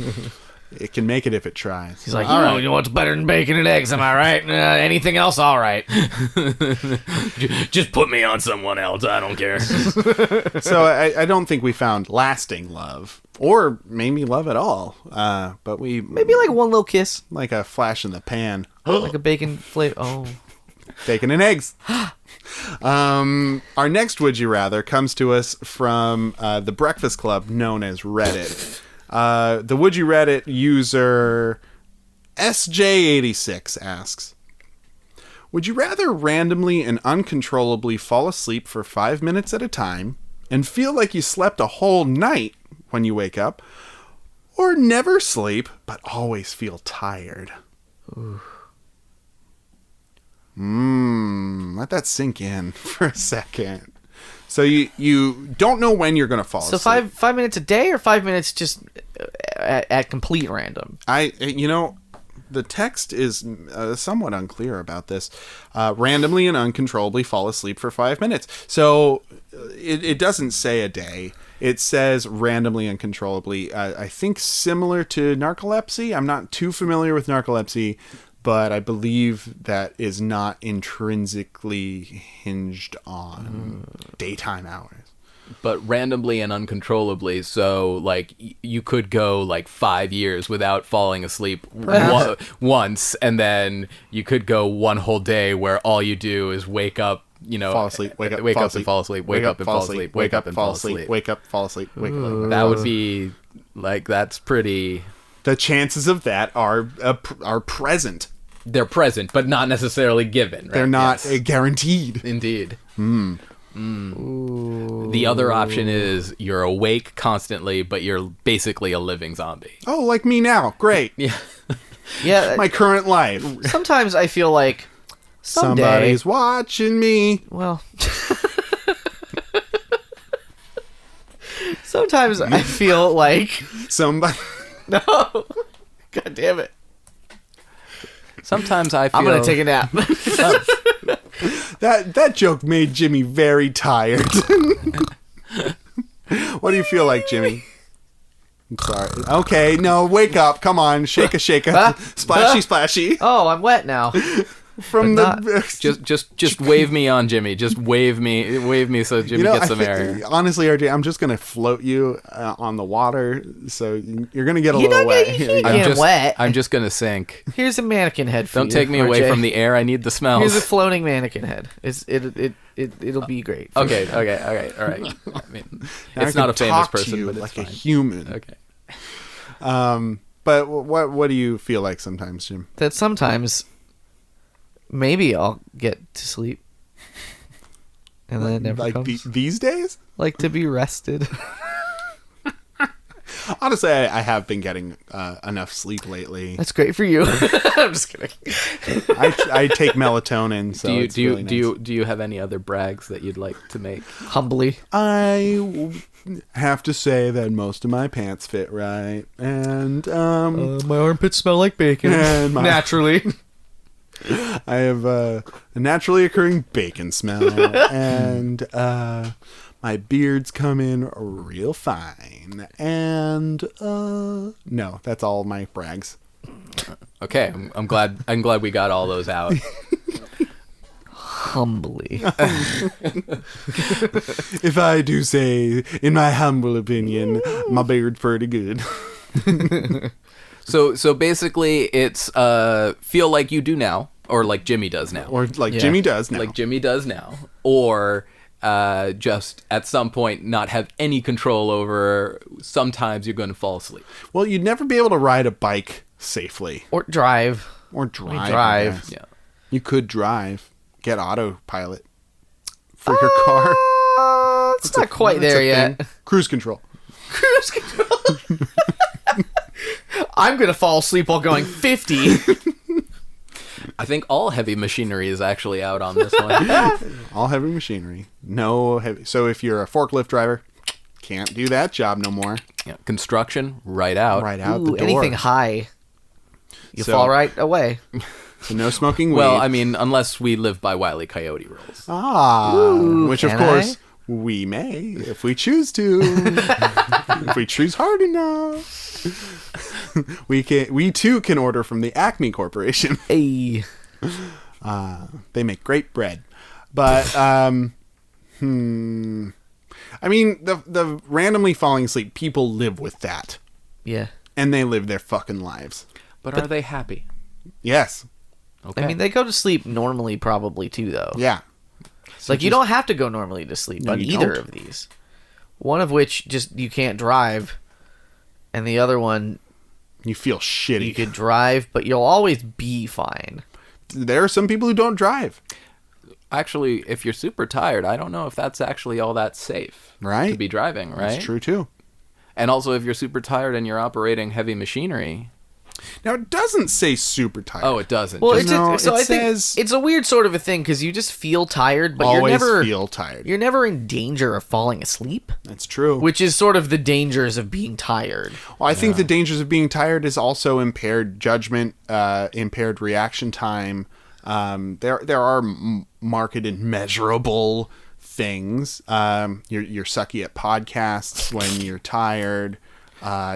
It can make it if it tries. He's like, you know what's better than bacon and eggs? Am I right? Anything else? All right. Just put me on someone else. I don't care. So I don't think we found lasting love, or maybe love at all. But we Maybe like one little kiss, like a flash in the pan. like a bacon flavor. Oh, Bacon and eggs. Our next Would You Rather comes to us from the Breakfast Club, known as Reddit. The Would You Reddit user SJ86 asks, would you rather randomly and uncontrollably fall asleep for 5 minutes at a time and feel like you slept a whole night when you wake up, or never sleep but always feel tired? Let that sink in for a second. So you don't know when you're going to fall asleep. so 5 minutes a day, or 5 minutes just at complete random? The text is somewhat unclear about this. Randomly and uncontrollably fall asleep for 5 minutes. So it doesn't say a day. It says randomly, uncontrollably. I think similar to narcolepsy. I'm not too familiar with narcolepsy, but I believe that is not intrinsically hinged on daytime hours. But randomly and uncontrollably, so like you could go like 5 years without falling asleep once, and then you could go one whole day where all you do is wake up, fall asleep, wake up, wake fall up asleep, and fall asleep, wake up and fall asleep, wake up and fall asleep, wake up, fall asleep, wake up. That would be like, that's pretty. The chances of that are present. They're present, but not necessarily given. Right? They're not Yes. guaranteed. Indeed. The other option is you're awake constantly, but you're basically a living zombie. Oh, like me now. Great. Yeah. Yeah. My current life. Sometimes I feel like someday, Somebody's watching me. well, sometimes I feel like Somebody. no. God damn it! Sometimes I feel. I'm gonna take a nap. That joke made Jimmy very tired. What do you feel like, Jimmy? I'm sorry. Okay, no, wake up. Come on. Shake a. Splashy, splashy. Oh, I'm wet now. From but the... Just wave me on, Jimmy. Just wave me so Jimmy gets some air. Honestly, RJ, I'm just going to float you on the water, so you're going to get a You're little not wet. getting- I'm Getting just wet. I'm just gonna sink. Here's a mannequin head for Don't you. take me away RJ. from the air. I need the smells. Here's a floating mannequin head. It'll be great. Okay, all right. I mean, Now it's I not a can famous talk to person, you but it's like fine. a human. Okay. But what do you feel like sometimes, Jim? That sometimes maybe I'll get to sleep, and then it never Like comes. these days? Like to be rested. Honestly, I have been getting enough sleep lately. That's great for you. I'm just kidding. I take melatonin, so it's really nice. do you have any other brags that you'd like to make? Humbly. I have to say that most of my pants fit right, and My armpits smell like bacon. And my- Naturally. I have a naturally occurring bacon smell, and my beard's come in real fine, and no, that's all my brags. Okay, I'm glad we got all those out. Humbly. If I do say, in my humble opinion, my beard's pretty good. So basically, it's feel like you do now, or like Jimmy does now, Or like Yeah. Jimmy does now. like Jimmy does now, or just at some point not have any control over. Sometimes you're going to fall asleep. Well, you'd never be able to ride a bike safely. Or drive. Or drive. I drive. guess. Yeah. You could drive. Get autopilot for your car. It's not quite That's there a yet. thing. Cruise control. Cruise control. I'm gonna fall asleep while going 50. I think all heavy machinery is actually out on this one. All heavy machinery. No heavy. So if you're a forklift driver, can't do that job no more. Yeah. Construction, right out. Right out Ooh, the door. anything high. You So- fall right away. So no smoking weed. Well, I mean, unless we live by Wile E. Coyote rules. which of can course we may if we choose to. If we choose hard enough. We too can order from the Acme Corporation. Hey. They make great bread. But I mean, the randomly falling asleep, people live with that. Yeah. And they live their fucking lives. But are they happy? Yes. Okay. I mean, they go to sleep normally, probably too, though. Yeah. Like you don't have to go normally to sleep No, on you either don't. of these. One of which just you can't drive, and the other one You feel shitty. you could drive, but you'll always be fine. There are some people who don't drive. Actually, if you're super tired, I don't know if that's actually all that safe. Right. To be driving, right? That's true too. And also, if you're super tired and you're operating heavy machinery. Now it doesn't say super tired. Oh, it doesn't. Well, Just- No, so it I think says- it's a weird sort of a thing because you just feel tired, but always you're never feel tired. you're never in danger of falling asleep, That's true. which is sort of the dangers of being tired. Well, I think the dangers of being tired is also impaired judgment, impaired reaction time. There are marked and measurable things. You're sucky at podcasts when you're tired.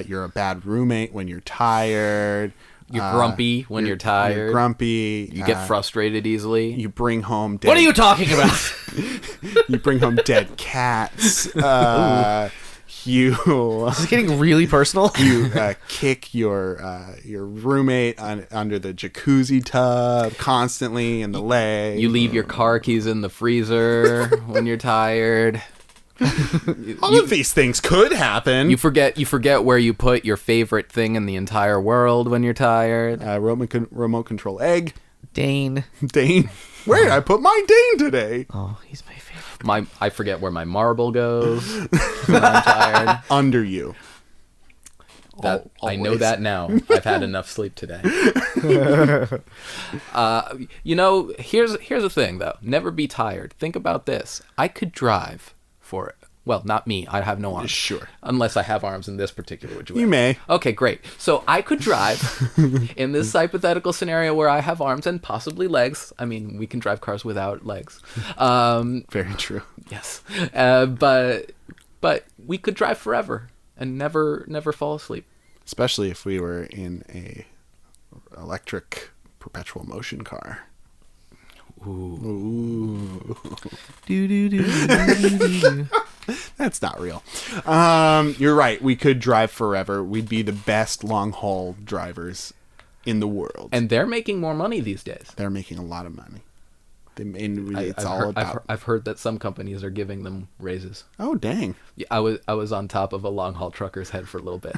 You're a bad roommate when you're tired. You're grumpy when you're tired. You're grumpy. You get frustrated easily. You bring home dead. What are you talking about? You bring home dead cats. You This is getting really personal. you kick your roommate under the jacuzzi tub constantly in the leg. You leave your car keys in the freezer when you're tired. All of these things could happen. You forget where you put your favorite thing in the entire world when you're tired. Remote control egg. Dane. Dane. Where did I put my Dane today? Oh, he's my favorite. I forget where my marble goes when I'm tired. Under you. I know Always. that now. I've had enough sleep today. Here's the thing though. Never be tired. Think about this. I could drive for, well, not me. I have no arms. Sure. Unless I have arms in this particular situation. You may. Okay, great. So I could drive in this hypothetical scenario where I have arms and possibly legs. I mean, we can drive cars without legs. Very true. Yes. But we could drive forever and never fall asleep. Especially if we were in a electric perpetual motion car. Ooh. That's not real. You're right. We could drive forever. We'd be the best long haul drivers in the world. And they're making more money these days. They're making a lot of money. I've heard that some companies are giving them raises. Oh, dang. Yeah, I was on top of a long haul trucker's head for a little bit.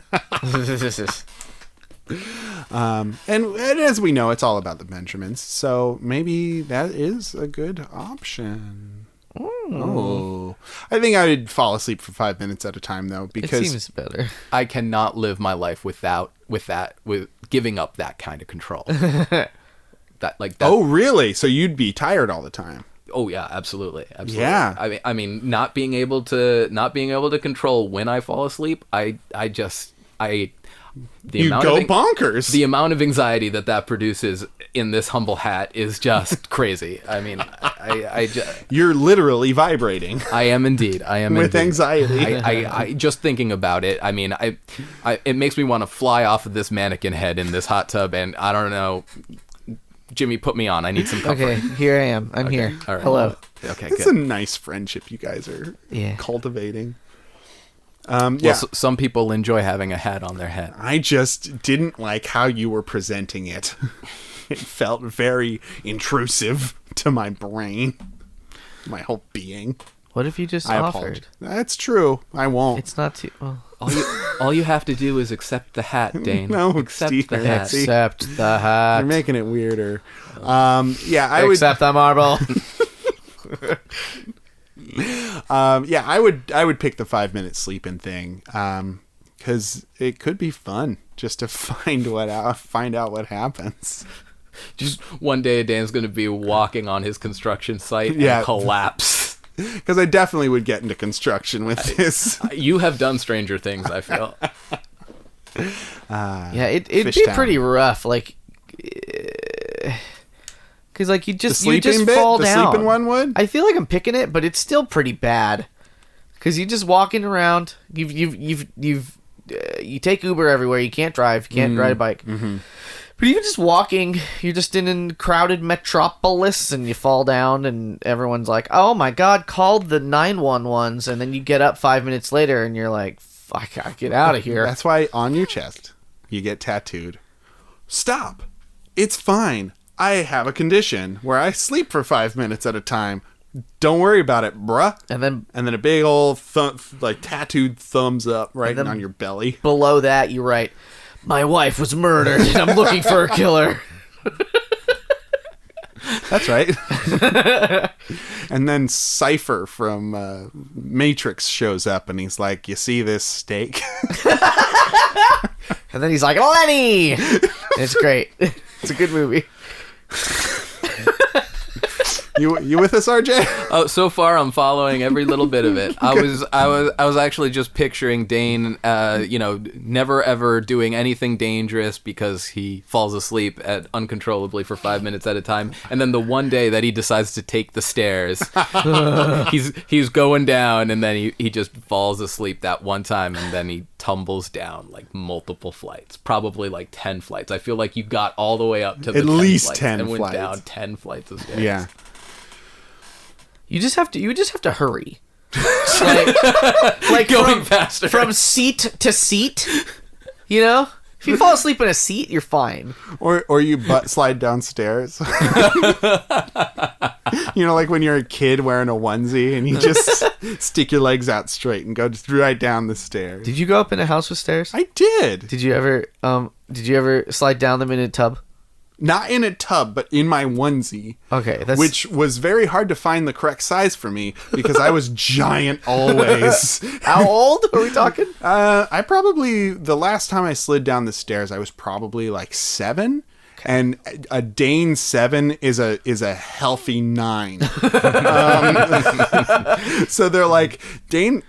And as we know, it's all about the Benjamins. So maybe that is a good option. Oh, I think I would fall asleep for 5 minutes at a time though, It because seems better. I cannot live my life with giving up that kind of control. that. Oh, really? So you'd be tired all the time? Oh yeah, absolutely. Yeah. I mean, not being able to control when I fall asleep, You go bonkers. The amount of anxiety that produces in this humble hat is just crazy. I mean, You're literally vibrating. I am indeed. With anxiety. I just thinking about it. I mean, it makes me want to fly off of this mannequin head in this hot tub, and I don't know. Jimmy, put me on. I need some comfort. Okay, here I am. I'm here. All right. Hello. Okay, It's good. a nice friendship you guys are cultivating. Well, some people enjoy having a hat on their head. I just didn't like how you were presenting it. It felt very intrusive to my brain, my whole being. What if you just I offered? apologize. That's true. I won't. It's not too. Well, All you have to do is accept the hat, Dane. No, accept Steve, the hat. See? accept the hat. You're making it weirder. I would. Accept the marble. I would pick the 5 minute sleeping thing, because it could be fun just to find out what happens. Just one day, Dane's going to be walking on his construction site Yeah. and collapse. Because I definitely would get into construction with this. You have done stranger things, I feel. Yeah, it'd be Fishtown. pretty rough. Like, because like you The just sleeping bit? fall The down. sleeping one would? I feel like I'm picking it, but it's still pretty bad. Because you just walking around. You take Uber everywhere. You can't drive. You can't ride a bike. Mm-hmm. But even just walking, you're just in a crowded metropolis, and you fall down, and everyone's like, "Oh my God, called the 911s," and then you get up 5 minutes later, and you're like, "I gotta get out of here." That's why on your chest you get tattooed. Stop. It's fine. I have a condition where I sleep for 5 minutes at a time. Don't worry about it, bruh. And then a big old tattooed thumbs up right then- on your belly. below that, you write, "My wife was murdered, and I'm looking for a killer." That's right. And then Cypher from Matrix shows up and he's like, "You see this steak?" And then he's like, "Lenny!" And it's great. It's a good movie. You with us, RJ? Oh, so far I'm following every little bit of it. I was actually just picturing Dane, never ever doing anything dangerous because he falls asleep uncontrollably for 5 minutes at a time, and then the one day that he decides to take the stairs, he's going down, and then he just falls asleep that one time, and then he tumbles down like multiple flights, probably like 10 flights. I feel like you got all the way up to the At 10 least flights 10 and went flights. down 10 flights of stairs. Yeah. You just have to hurry. like Going faster. From seat to seat. You know? If you fall asleep in a seat, you're fine. Or you butt slide downstairs. Like when you're a kid wearing a onesie and you just stick your legs out straight and go right down the stairs. Did you go up in a house with stairs? I did. Did you ever slide down them in a tub? Not in a tub, but in my onesie. Okay, Which was very hard to find the correct size for me because I was giant always. How old are we talking? The last time I slid down the stairs, I was probably like 7. And a Dane 7 is a healthy 9. So they're like, "Dane,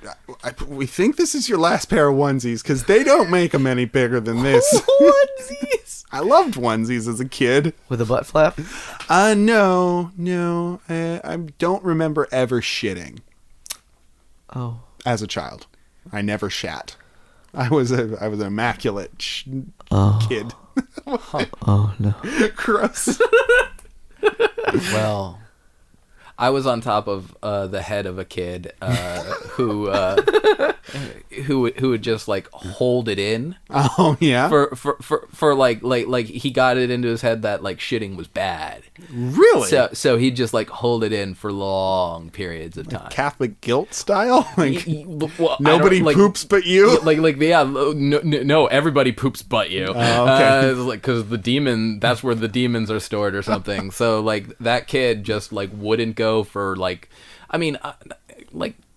we think this is your last pair of onesies because they don't make them any bigger than this." Onesies. I loved onesies as a kid. With a butt flap? No. I don't remember ever shitting Oh. as a child. I never shat. I was an immaculate kid. Oh no. Gross. Well, I was on top of the head of a kid who would just like hold it in Oh yeah. for like he got it into his head that like shitting was bad. Really? So he'd just like hold it in for long periods of time. Catholic guilt style? Like Well, I nobody don't- like, poops but you? no, everybody poops but you. Oh, okay. Because the demon, that's where the demons are stored or something. So like that kid just like wouldn't go for like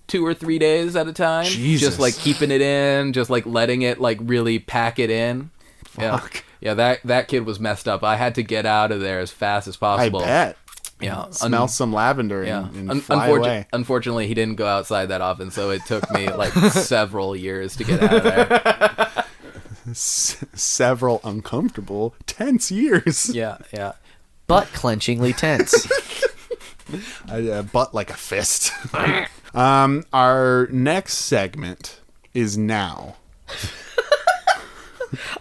2 or 3 days at a time. Jesus. Just like keeping it in, just like letting it like really pack it in. Fuck. Yeah, that kid was messed up. I had to get out of there as fast as I possible. bet. Yeah. Smell some lavender Yeah. and fly away. Unfortunately, he didn't go outside that often, so it took me like several years to get out of there. Several uncomfortable, tense years. Yeah. Butt clenchingly tense. Butt like a fist. Our next segment is now.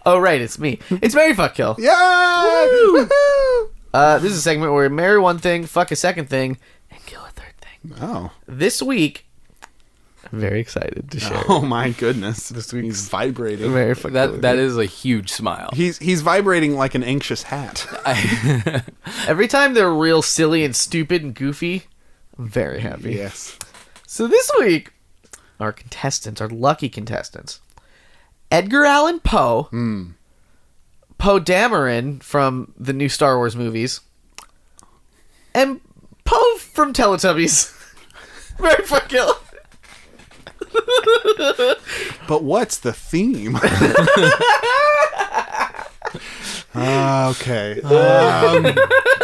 Oh right, it's me. It's Marry Fuck Kill. Yeah! Woohoo! This is a segment where we marry one thing, fuck a second thing, and kill a third thing. Oh. This week, I'm very excited to share. Oh my goodness. He's vibrating. Marry Fuck Kill. That is a huge smile. He's vibrating like an anxious hat. Every time they're real silly and stupid and goofy, I'm very happy. Yes. So this week, our lucky contestants, Edgar Allan Poe, Poe Dameron from the new Star Wars movies, and Poe from Teletubbies. Marry Fuck Kill. But what's the theme? Okay.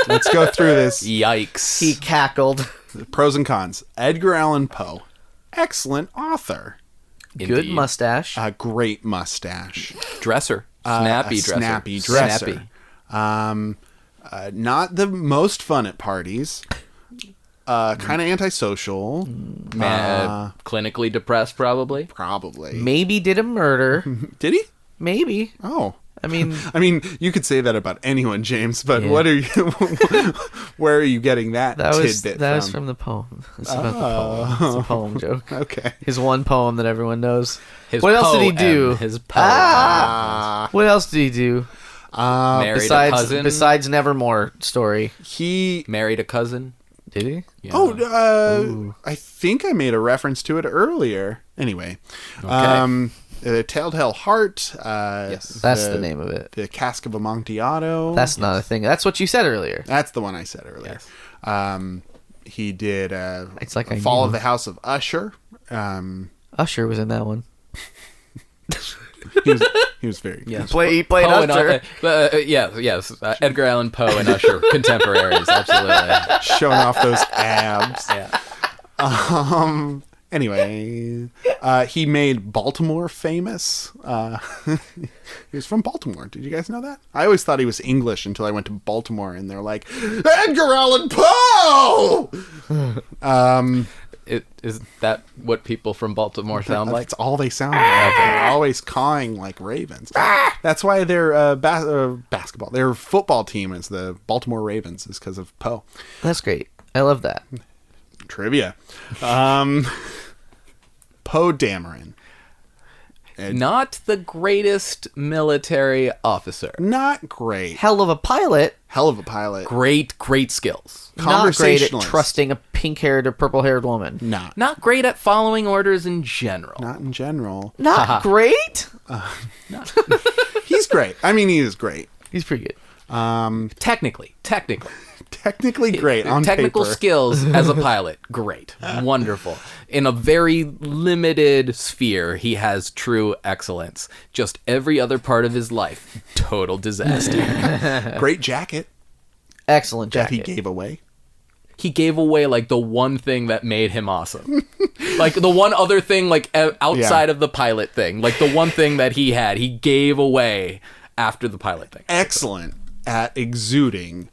Let's go through this. Yikes. He cackled. Pros and cons. Edgar Allan Poe. Excellent author. Good Indeed. mustache. A great mustache. Dresser. A Snappy dresser. snappy dresser. Snappy. Not the most fun at parties. Kind of antisocial. Clinically depressed, probably. Probably. Maybe did a murder. Did he? Maybe. Oh. I mean, You could say that about anyone, James, but Yeah. what are you? Where are you getting that tidbit that was from the poem. It's about the poem. It's a poem joke. Okay. His one poem that everyone knows. His What else did he poem. do? His poem. What else did he do? Married a cousin. Besides Nevermore story. He. Married a cousin. Did he? Yeah. I think I made a reference to it earlier. Anyway. Telltale Heart. Yes. That's the name of it. The Cask of Amontillado. That's not a thing. That's what you said earlier. That's the one I said earlier. Yes. He did It's like I Fall knew. of the House of Usher. Usher was in that one. He was very good. Yes. He played Poe Usher. yes. Edgar Allan Poe and Usher, contemporaries, absolutely. Showing off those abs. Yeah. Anyway, he made Baltimore famous. He was from Baltimore. Did you guys know that? I always thought he was English until I went to Baltimore and they're like, Edgar Allan Poe! Is that what people from Baltimore sound like? That's all they sound like. They're always cawing like ravens. That's why their basketball, their football team is the Baltimore Ravens, is because of Poe. That's great. I love that. Trivia. Poe Dameron. Not the greatest military officer. Not great. Hell of a pilot. Hell of a pilot. Great skills. Not great at Conversationalist. trusting a pink-haired or purple-haired woman. Not. Not great at following orders in general. Not in general. Not great. He's great. I mean, he is great. He's pretty good. Technically. Technically great on Technical paper. skills as a pilot, great. Wonderful. In a very limited sphere, he has true excellence. Just every other part of his life, total disaster. Great jacket Excellent that jacket. he gave away. He gave away like the one thing that made him awesome. Like the one other thing like outside of the pilot thing. Like the one thing that he had, he gave away after the pilot thing. Excellent at exuding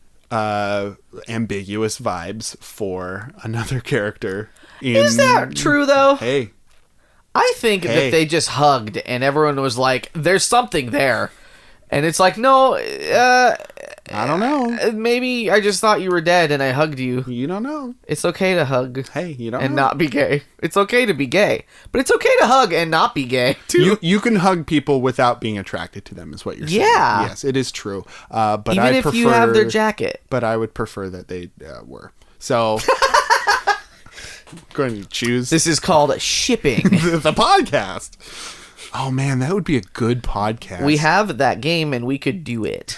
ambiguous vibes for another character. Is that true, though? Hey, I think Hey. that they just hugged and everyone was like, there's something there. And it's like, no, I don't know. maybe I just thought you were dead and I hugged you. You don't know. It's okay to hug Hey, you don't and know. not be gay. It's okay to be gay. But it's okay to hug and not be gay, too. You can hug people without being attracted to them, is what you're saying. Yeah. Yes, it is true. But Even I if prefer, you have their jacket. But I would prefer that they were. So, going to choose This is called shipping. the podcast. Oh man, that would be a good podcast. We have that game and we could do it.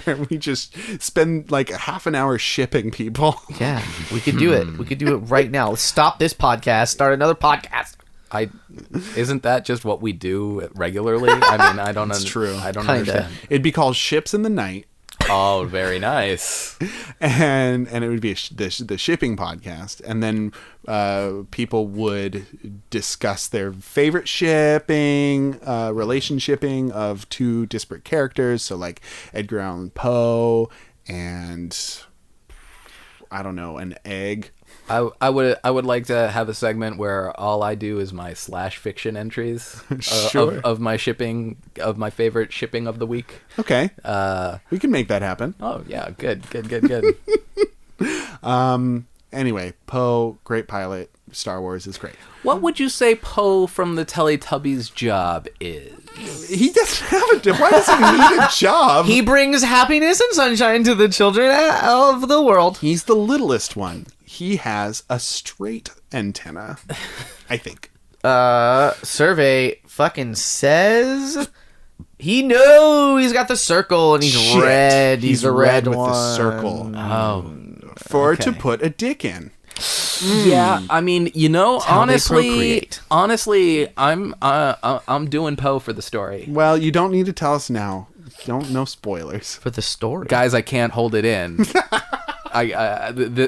where we just spend like half an hour shipping people. Yeah, we could do it. We could do it right now. Let's stop this podcast, start another podcast. Isn't that just what we do regularly? I mean, I don't. It's true. I don't Kinda. understand. It'd be called Ships in the Night, Oh, very nice. and it would be the shipping podcast, and then people would discuss their favorite shipping, relationshiping of two disparate characters. So like Edgar Allan Poe and I don't know, an egg. I would like to have a segment where all I do is my /fiction entries Sure. of my shipping, of my favorite shipping of the week. Okay, we can make that happen. Oh yeah, good. Anyway, Poe, great pilot. Star Wars is great. What would you say Poe from the Teletubbies job is? He doesn't have a job. Why does he need a job? He brings happiness and sunshine to the children of the world. He's the littlest one. He has a straight antenna, I think. Survey fucking says he he's got the circle and he's Shit. He's the red with one. the circle Oh, to put a dick in. yeah. I mean, how they honestly, procreate. I'm doing Poe for the story, Well, you don't need to tell us now. No spoilers. For the story. guys. I can't hold it in.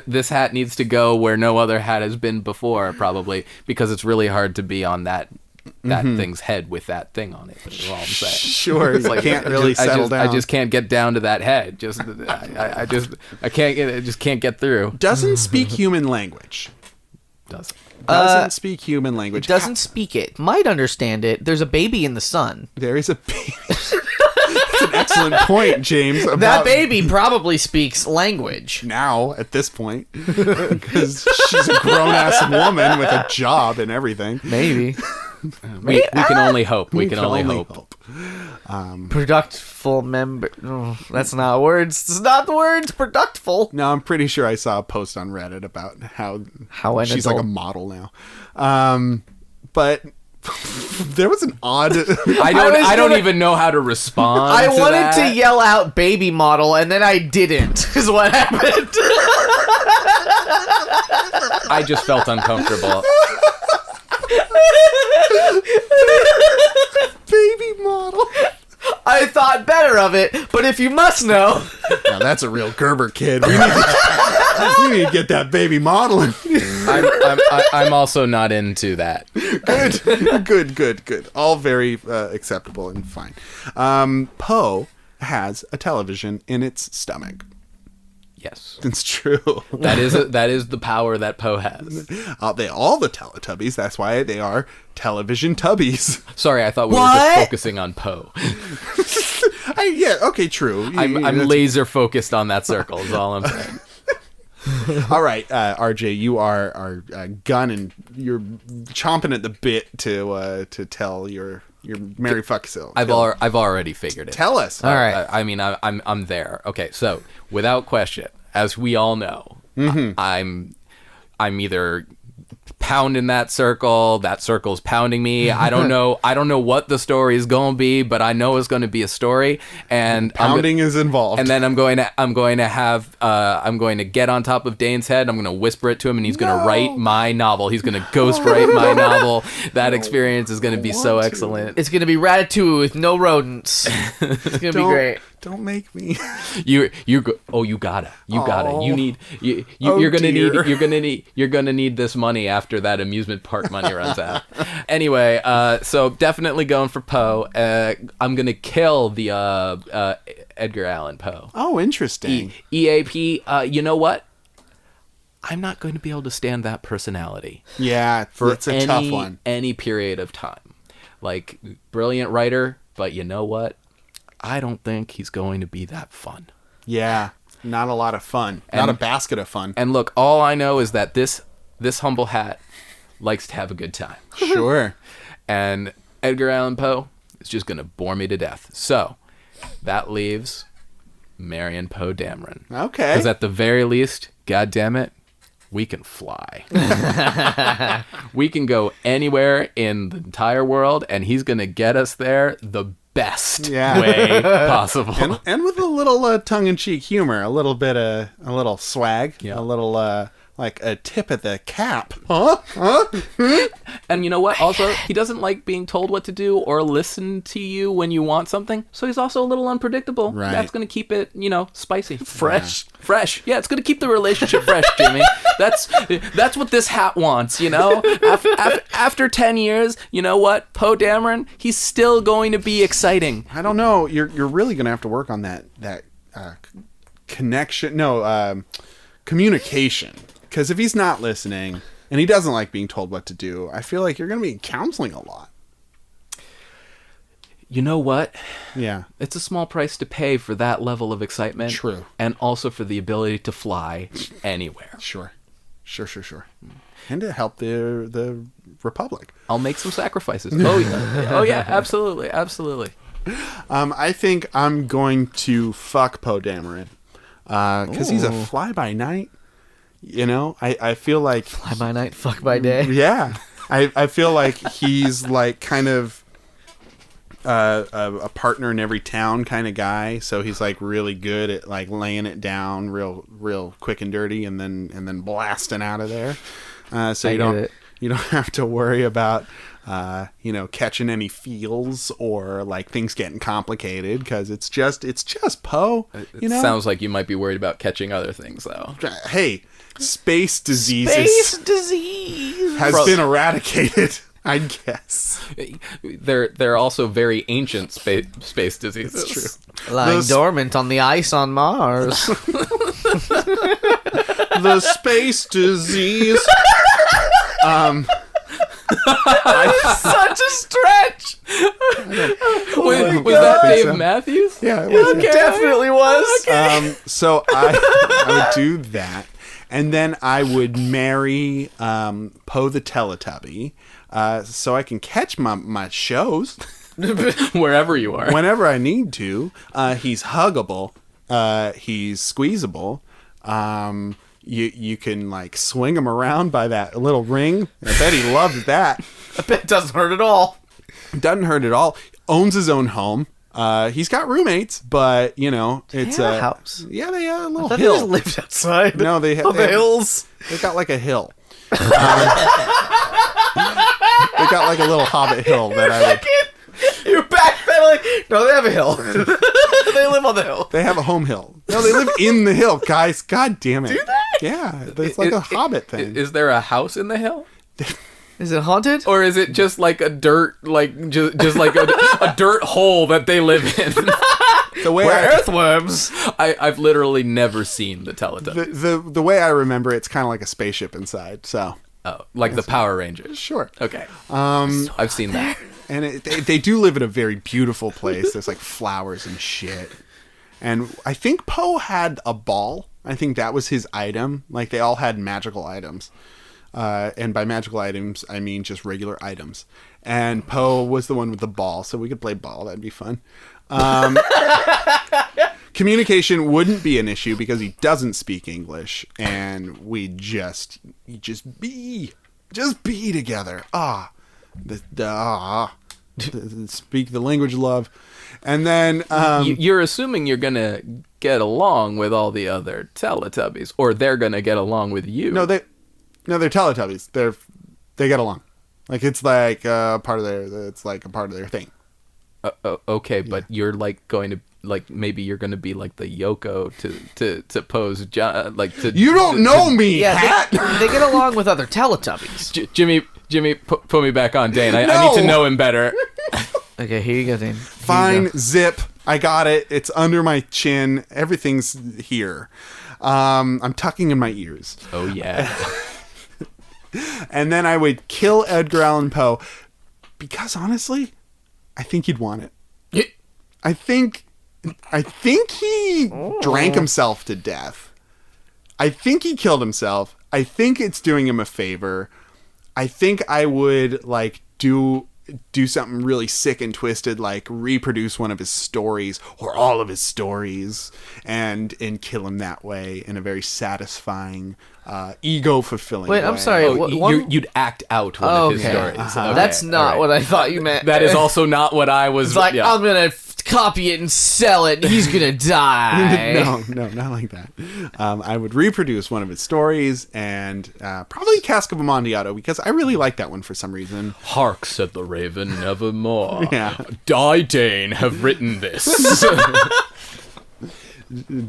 This hat needs to go where no other hat has been before, probably because it's really hard to be on that that thing's head with that thing on it. That's all I'm saying. Sure, you can't really settle down. I just can't get down to that head. I just can't get through. Doesn't speak human language. Doesn't speak human language. Doesn't speak it. Might understand it. There's a baby in the sun. There is a baby. That's an excellent point, James. That About baby probably speaks language. now at this point, because she's a grown-ass woman with a job and everything. Maybe. We can only hope. We can only hope. Productful member. Oh, that's not words. It's not the words. Productful. No, I'm pretty sure I saw a post on Reddit about how an she's adult. like a model now. But there was an odd. I don't even know how to respond. I to wanted that. to yell out baby model, and then I didn't, is what happened. I just felt uncomfortable. baby model. I thought better of it, but if you must know. Now that's a real Gerber kid. We need to get that baby modeling. I'm also not into that. Good. All very acceptable and fine. Poe has a television in its stomach. Yes, It's true. that is the power that Poe has. All the Teletubbies. That's why they are television tubbies. Sorry, I thought we were What? just focusing on Poe. Yeah. Okay. True. I'm That's- laser focused on that circle. Is all I'm saying. All right, RJ, you are gunning. You're chomping at the bit to tell your Mary Fucksil. I've already figured it. Tell us. All right. I mean, I'm there. Okay, so without question, as we all know, I'm either pounding that circle's pounding me. I don't know what the story is going to be, but I know it's going to be a story, and Pounding is involved. and then I'm going to get on top of Dane's head. I'm going to whisper it to him, and he's going to write my novel. He's going to ghostwrite my novel. That experience is going to be so excellent. It's going to be Ratatouille with no rodents. It's going to be great. Don't make me. You gotta. Oh, You're gonna dear. you're gonna need this money after that amusement park money runs out. Anyway, so definitely going for Poe. I'm gonna kill the Edgar Allan Poe. Oh, interesting. EAP. You know what? I'm not going to be able to stand that personality Yeah, it's a tough one. any period of time. Like, brilliant writer, but you know what? I don't think he's going to be that fun. Yeah, not a lot of fun. Not a basket of fun. And look, all I know is that this humble hat likes to have a good time. Sure. And Edgar Allan Poe is just going to bore me to death. So, that leaves Marion Poe Dameron. Okay. Because at the very least, God damn it, we can fly. We can go anywhere in the entire world, and he's going to get us there the best way possible. And with a little tongue-in-cheek humor, a little swag, Yeah. a little like a tip at the cap. Huh? And you know what? Also, he doesn't like being told what to do or listen to you when you want something. So he's also a little unpredictable. Right. That's going to keep it, spicy, fresh. Fresh. Yeah, it's going to keep the relationship fresh, Jimmy. That's what this hat wants, After 10 years, you know what? Poe Dameron, he's still going to be exciting. I don't know. You're really gonna have to work on that connection. No, communication. Because if he's not listening and he doesn't like being told what to do, I feel like you're gonna be counseling a lot. You know what? Yeah. It's a small price to pay for that level of excitement. True. And also for the ability to fly anywhere. Sure. And to help the Republic. I'll make some sacrifices. Oh yeah, absolutely. I think I'm going to fuck Poe Dameron. Because he's a fly-by-night. I feel like... Fly by night, fuck by day. Yeah. I feel like he's like kind of a partner in every town kind of guy. So he's like really good at like laying it down real quick and dirty and then blasting out of there. So you don't have to worry about catching any feels or like things getting complicated because it's just Poe. It sounds like you might be worried about catching other things though. Hey, space diseases Space disease has been eradicated. I guess. They're also very ancient space diseases. It's true. Lying Those- dormant on the ice on Mars. The space disease. Such a stretch. Was that think Dave so. Matthews? Yeah, it was. It definitely was. So I would do that, and then I would marry Poe the Teletubby, so I can catch my shows Wherever you are. whenever I need to. He's huggable. He's squeezable. You can like swing him around by that little ring. I bet he loves that. I bet it doesn't hurt at all. Doesn't hurt at all. Owns his own home. He's got roommates, but it's have a house? Yeah, they have a little I thought they hill. just lived outside. No, they on the hills. They got like a hill. They got like a little hobbit hill that I would. You're backpedaling. No, they have a hill. They live on the hill. They have a home hill. No, they live in the hill, guys. God damn it. Do they? Yeah, it's like a hobbit thing. Is there a house in the hill? Is it haunted? Or is it just like a dirt, like just like a dirt hole that they live in? The way Where I, earthworms? I've literally never seen the Teletubbies. the way I remember, it's kind of like a spaceship inside. So Oh, like the Power Rangers. sure. Okay. I've seen that. And they do live in a very beautiful place. There's like flowers and shit. And I think Poe had a ball. I think that was his item. Like they all had magical items. And by magical items, I mean just regular items. And Poe was the one with the ball, so we could play ball. That'd be fun. Communication wouldn't be an issue because he doesn't speak English, and we just be together. Speak the language of love, and then You're assuming you're gonna get along with all the other Teletubbies, or they're gonna get along with you. they're Teletubbies. They get along. Like it's like part of their thing. Okay, but you're like going to maybe you're gonna be like the Yoko to pose like to. You don't know me. Yeah, Hat. they get along with other Teletubbies. Jimmy, put me back on Dane. I No! need to know him better. Okay, here you go, Dane. Fine, zip. I got it. It's under my chin. Everything's here. I'm tucking in my ears. Oh yeah. And then I would kill Edgar Allan Poe because honestly, I think he'd want it. I think he drank himself to death. I think he killed himself. I think it's doing him a favor. I think I would like do something really sick and twisted, like reproduce one of his stories or all of his stories and kill him that way in a very satisfying, ego-fulfilling way. Wait, I'm sorry. You'd act out one of his Okay. stories. Okay, That's not all right. what I thought you meant. That is also not what I was. It's like, yeah. I'm going to copy it and sell it. And he's going to die. No, not like that. I would reproduce one of his stories and probably Cask of Amontillado because I really like that one for some reason. Hark, said the raven, nevermore. Yeah. I, Dane, have written this.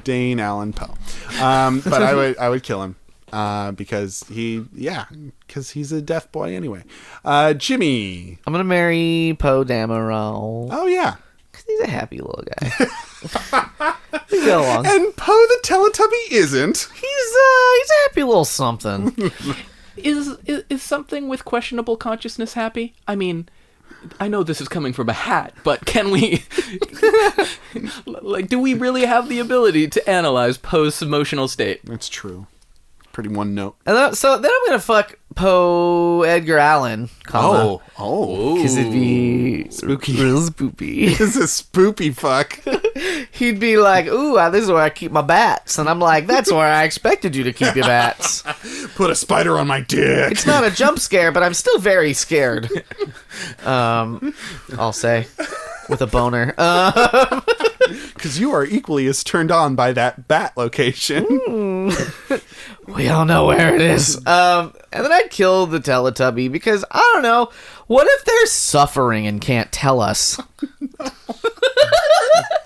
Dane Allan Poe. But I would kill him because he's a deaf boy anyway. Jimmy. I'm going to marry Poe Dameron. Oh, yeah. Because he's a happy little guy. We get along. And Poe the Teletubby isn't. He's a happy little something. Is something with questionable consciousness happy? I mean, I know this is coming from a hat, but can we do we really have the ability to analyze Poe's emotional state? That's true. Pretty one note. And so then I'm going to fuck Poe Edgar Allan. Oh. Because it'd be Spooky. real spoopy. This is a spoopy fuck. He'd be like, ooh, this is where I keep my bats. And I'm like, that's where I expected you to keep your bats. Put a spider on my dick. It's not a jump scare, but I'm still very scared. I'll say. With a boner. Because you are equally as turned on by that bat location. We all know where it is. And then I'd kill the Teletubby because, I don't know, what if they're suffering and can't tell us?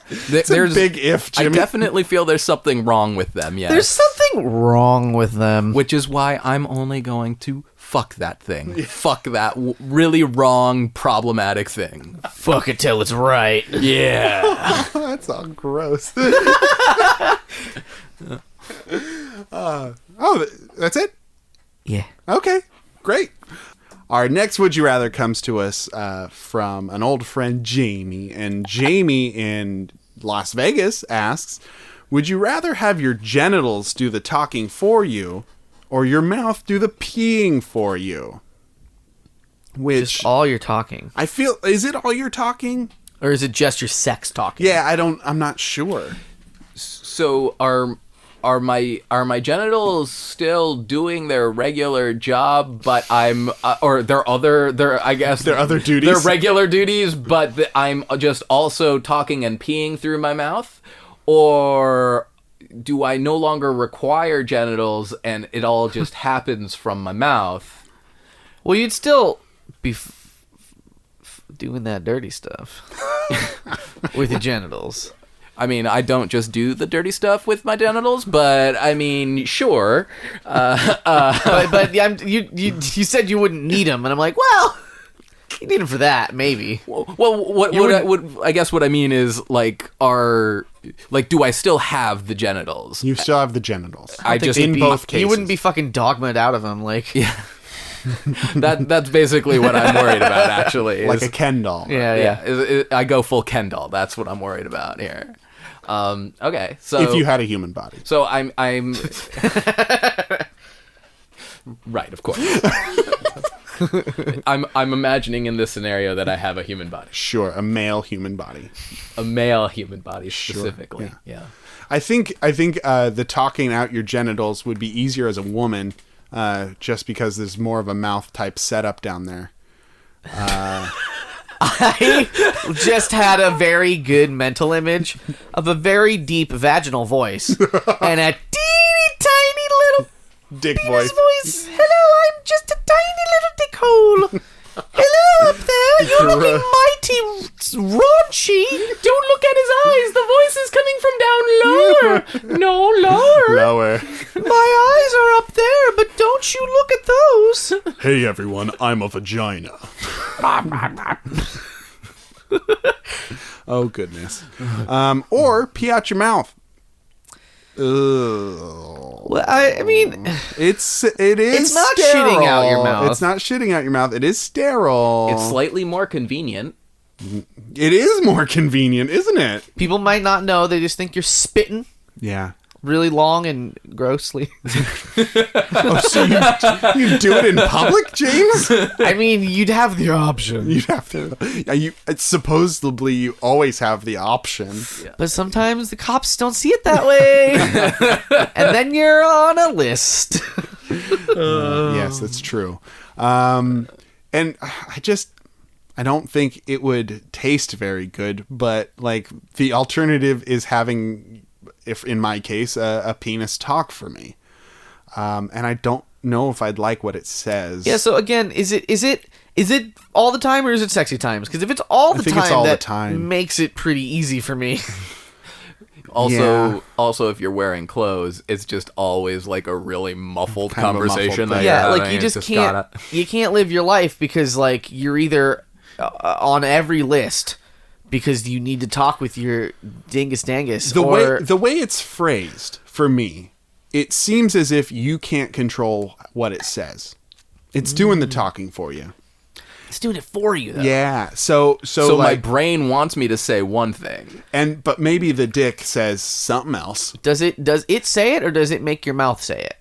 It's a big if, I Jimmy. definitely feel there's something wrong with them, yes. There's something wrong with them. Which is why I'm only going to fuck that thing. Fuck that really wrong, problematic thing. Fuck it till it's right. Yeah. That's all gross. That's it? Yeah. Okay, great. Our next Would You Rather comes to us from an old friend, Jamie. And Jamie in Las Vegas asks, would you rather have your genitals do the talking for you or your mouth do the peeing for you? Which, Just all your talking. I feel, is it all your talking? Or is it just your sex talking? Yeah, I'm not sure. So are my genitals still doing their regular job, but I'm or their other duties? Their regular duties, but I'm just also talking and peeing through my mouth? Or do I no longer require genitals and it all just happens from my mouth? Well, you'd still be doing that dirty stuff with your genitals. I mean, I don't just do the dirty stuff with my genitals, but I mean, sure. But you said you wouldn't need them, and I'm like, well, you need them for that, maybe. Well, I guess what I mean is do I still have the genitals? You still have the genitals. I just in both cases. You wouldn't be fucking dogma'd out of them, like. Yeah. That's basically what I'm worried about, actually. Like a Ken doll. Yeah. I go full Ken doll. That's what I'm worried about here. Okay, so if you had a human body. So I'm right, of course. I'm imagining in this scenario that I have a human body. Sure, a male human body. A male human body specifically. Sure, yeah. I think the talking out your genitals would be easier as a woman, just because there's more of a mouth type setup down there. I just had a very good mental image of a very deep vaginal voice and a teeny tiny little Dick penis voice. voice. Hello, I'm just a tiny little dick hole. Hello up there, you're looking mighty raunchy. Don't look at his eyes. The voice is coming from down lower. No, lower. Lower. My eyes are up there, but don't you look at those. Hey everyone, I'm a vagina. Oh goodness. Or pee out your mouth. Ugh. Well, I mean, it is. It's not sterile. shitting out your mouth. It's not shitting out your mouth. It is sterile. It's slightly more convenient. It is more convenient, isn't it? people might not know. They just think you're spitting Yeah. really long and grossly. Oh, so you do it in public, James? I mean, you'd have the option. You'd have to. It's supposedly you always have the option. But sometimes the cops don't see it that way. And then you're on a list. Yes, that's true. And I don't think it would taste very good, but like the alternative is having, if in my case, a penis talk for me. And I don't know if I'd like what it says. Yeah, so again, is it all the time or is it sexy times? Because if it's all the think time, it's all the that time. makes it pretty easy for me. Also, if you're wearing clothes, it's just always like a really muffled Kind of a muffled conversation. thing. that Yeah, you're like having. you It's just can't gotta- you can't live your life because like you're either on every list because you need to talk with your dingus dangus The way it's phrased for me, it seems as if you can't control what it says. It's doing the talking for you. it's doing it for you though. Yeah. So So my like, brain wants me to say one thing. but maybe the dick says something else. Does it say it or does it make your mouth say it?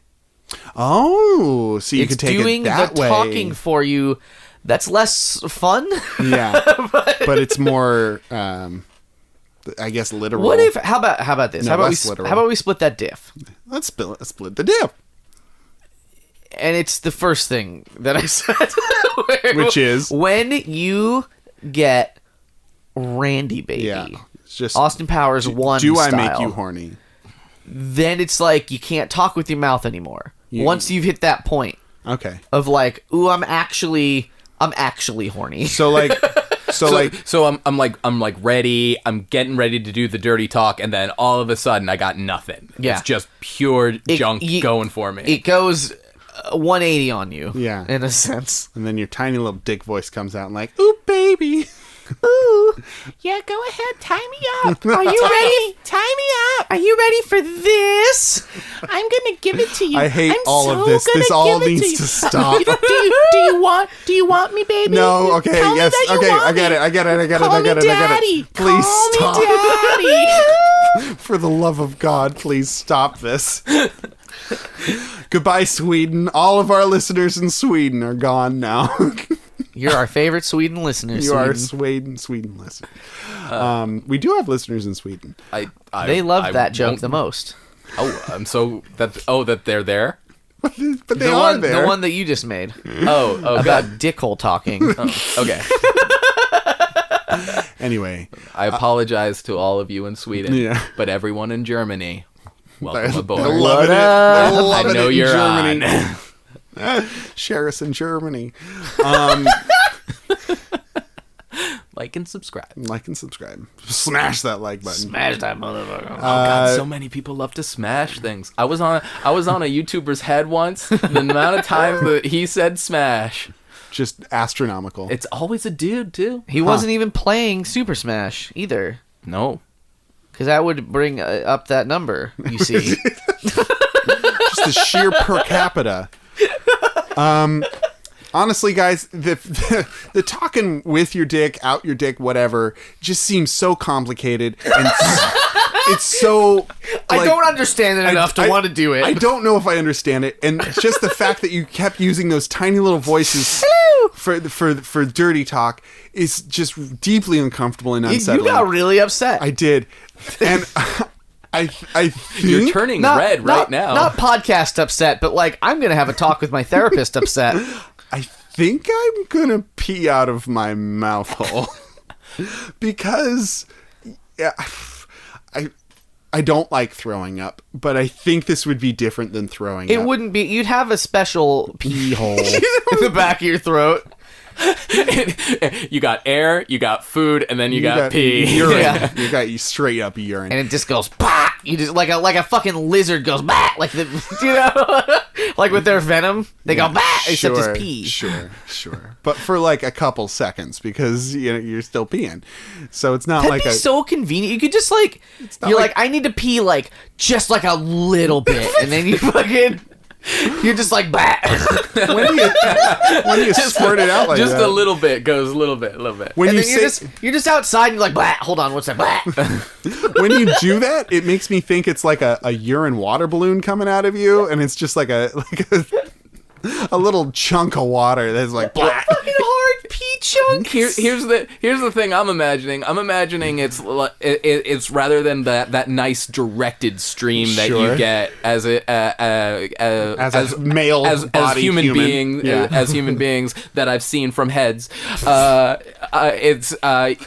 Oh, so you It's could take doing it that the way. talking for you. That's less fun. Yeah, but it's more, I guess, literal. What if? How about this? No, how less literal. how about we split that diff? Let's split the dip, And it's the first thing that I said, which is when you get Randy baby, yeah, it's just Austin Powers one. Do I style, make you horny? Then it's like you can't talk with your mouth anymore. Once you've hit that point Okay, of like, ooh, I'm actually horny. so like, So I'm like ready. I'm getting ready to do the dirty talk, and then all of a sudden I got nothing. Yeah. It's just pure junk you- going for me. It goes 180 on you. Yeah. In a sense. And then your tiny little dick voice comes out and like, ooh, baby. Ooh. Yeah, go ahead, tie me up. Are you ready? Tie me up. Are you ready for this? I'm gonna give it to you. I hate all of this. This all needs to stop. Do you want me, baby? No, okay, Tell me yes, that you okay, want I get me. it, I get it, I get it, Call I get me it, I get daddy. it. Please Call stop. me daddy. For the love of God, please stop this. Goodbye, Sweden. All of our listeners in Sweden are gone now. You're our favorite Sweden listener. You are Sweden listener. We do have listeners in Sweden. They love that joke the most. Oh, I'm so that they're there. But they The are one, there. the one that you just made Oh, about God. dickhole talking. Okay. Anyway, I apologize to all of you in Sweden, Yeah. but everyone in Germany, welcome they're aboard. loving it. They're I loving know it in you're Germany. on. Share us in Germany. Like and subscribe. Like and subscribe. Smash that like button. Smash that motherfucker. Oh God, so many people love to smash things. I was on a YouTuber's head once. The amount of times that he said smash, Just astronomical. it's always a dude too. He wasn't even playing Super Smash either. No, Because that would bring up that number, you see. Just the sheer per capita. Honestly, guys, the talking with your dick, out your dick, whatever, just seems so complicated, and it's so. I like, don't understand it enough to want to do it. I don't know if I understand it, and just the fact that you kept using those tiny little voices for dirty talk is just deeply uncomfortable and You unsettling. got really upset. I did, and I think you're turning red right now. Not podcast upset, but like I'm gonna have a talk with my therapist upset. I think I'm gonna pee out of my mouth hole because yeah, I don't like throwing up, but I think this would be different than throwing It up. wouldn't be. You'd have a special pee hole in the back of your throat. You got air, you got food, and then you got pee. Urine. Yeah. You got straight up urine. And it just goes bah! You just like a fucking lizard goes bah! Like the like with their venom, they go bah! Except Sure, it's pee. Sure. But for like a couple seconds because you're still peeing, so it's not That'd like be so convenient. You could just like not you're like- like I need to pee like just like a little bit, and then you fucking you're just like bah! when do you squirt it out like Just that? a little bit goes a little bit. When And you then say you're just outside and you're like bah! Hold on, what's that bah! when you do that, it makes me think it's like a urine water balloon coming out of you, and it's just like a little chunk of water that's like blah. Fucking hard pee chunk. Here's the thing I'm imagining. I'm imagining it's rather than that nice directed stream that Sure. you get as a male as body human human. being Yeah. as human beings that I've seen from heads.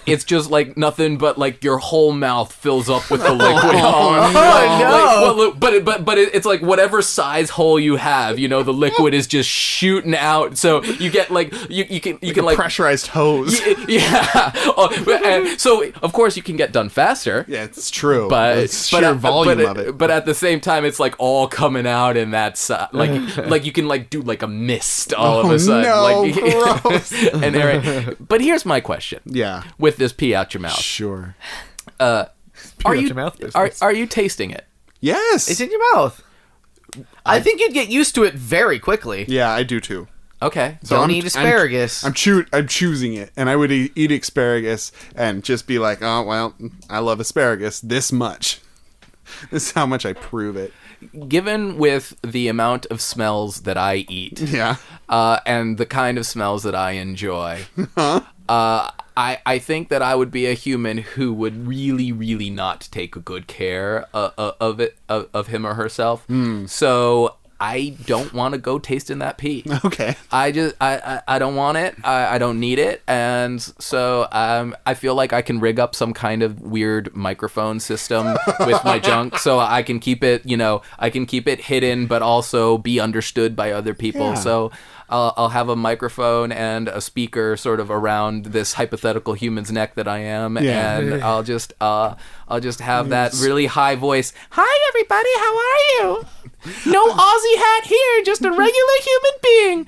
It's just like nothing but like your whole mouth fills up with the liquid. no. It's like whatever size hole you have, the liquid is just shooting out. So you get like you can like pressurized hose. yeah. So of course you can get done faster. Yeah, it's true. But it's sheer volume of it. But at the same time, it's like all coming out in that like you can like do like a mist all of a sudden. no, like, gross. and Eric, but here's my question. Yeah, With this pee out your mouth, sure. are out you your mouth business. are you tasting it? Yes. It's in your mouth. I think you'd get used to it very quickly. Yeah, I do too. Okay. So Don't I'm- eat asparagus. I'm choosing it, and I would eat asparagus and just be like, oh well, I love asparagus this much. This is how much I prove it. Given with the amount of smells that I eat, Yeah. and the kind of smells that I enjoy, I think that I would be a human who would really, really not take good care of him or herself. So I don't want to go tasting that pee. Okay. I don't want it. I don't need it, and so I feel like I can rig up some kind of weird microphone system with my junk, so I can keep it, I can keep it hidden, but also be understood by other people. Yeah. So I'll have a microphone and a speaker sort of around this hypothetical human's neck that I am, Yeah. and I'll just have that really high voice. Hi, everybody. How are you? No Aussie hat here. Just a regular human being.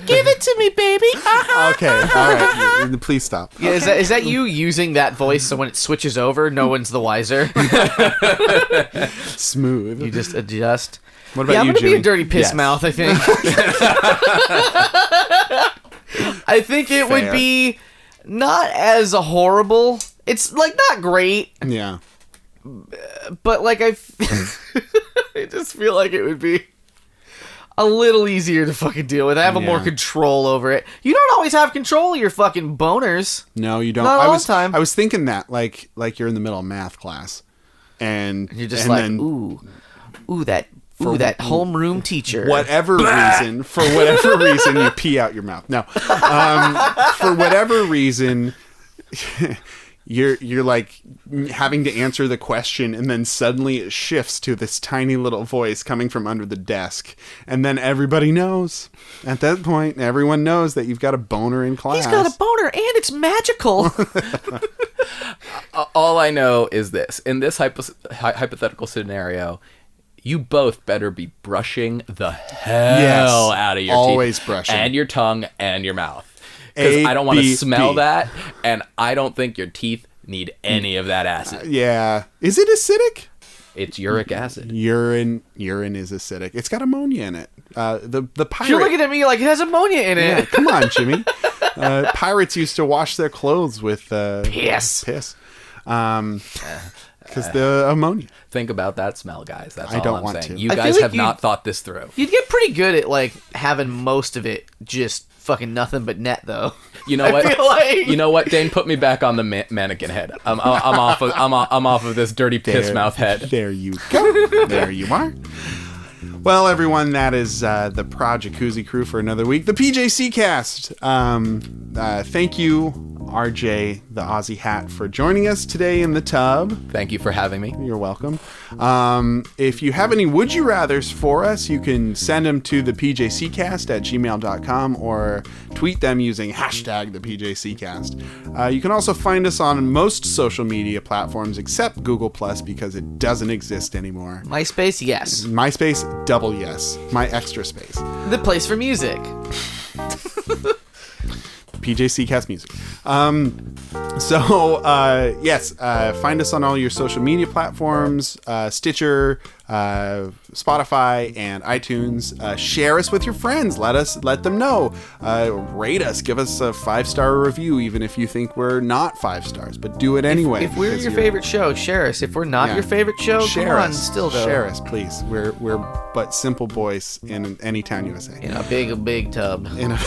Give it to me, baby. Okay, all right. Please stop. Yeah, is that you using that voice so when it switches over, no one's the wiser? Smooth. You just adjust. What about I'm you, gonna be Jimmy? a dirty piss Yes. mouth, I think. I think it would Fair. be not as horrible. It's like not great, Yeah. but like I just feel like it would be a little easier to fucking deal with. I have a more Yeah. control over it. You don't always have control of your fucking boners. No, you don't. Not all I was the time. I was thinking that like you're in the middle of math class, and You're just and like, then ooh, that homeroom teacher. whatever reason, for whatever reason, you pee out your mouth. No, for whatever reason, you're like having to answer the question, and then suddenly it shifts to this tiny little voice coming from under the desk, and then everybody knows. At that point, everyone knows that you've got a boner in class. He's got a boner and it's magical. All I know is this: in this hypothetical scenario, you both better be brushing the hell Yes, out of your always teeth, brushing. and your tongue and your mouth, because I don't want to A, B, smell B. that, and I don't think your teeth need any of that acid. Yeah. Is it acidic? It's uric acid. Urine is acidic. It's got ammonia in it. The pirate. You're looking at me like it has ammonia in it. Yeah, come on, Jimmy. Pirates used to wash their clothes with Piss. Because the ammonia. Think about that smell, guys. That's I all don't I'm want saying. to. You I feel guys like have not thought this through. You'd get pretty good at like having most of it just fucking nothing but net though. You know I what? feel like- You know what, Dane? Put me back on the mannequin head. I'm off of this dirty piss mouth head. There you go. There you are. Well, everyone, that is the Pro Jacuzzi crew for another week. The PJC Cast. Thank you, RJ, the Aussie Hat, for joining us today in the tub. Thank you for having me. You're welcome. If you have any Would You Rathers for us, you can send them to the PJCcast at gmail.com or tweet them using hashtag the PJCcast. You can also find us on most social media platforms except Google Plus because it doesn't exist anymore. MySpace, yes. MySpace, double yes. My extra space. The place for music. PJC Cast Music. Yes, find us on all your social media platforms, Stitcher, Spotify, and iTunes. Share us with your friends. Let them know. Rate us. Give us a 5-star review, even if you think we're not 5 stars. But do it anyway. If we're because your you're- favorite show, share us. If we're not Yeah. your favorite show, share come on, us. still though. Share us, please. We're but simple boys in any town, USA. In a big tub. In a,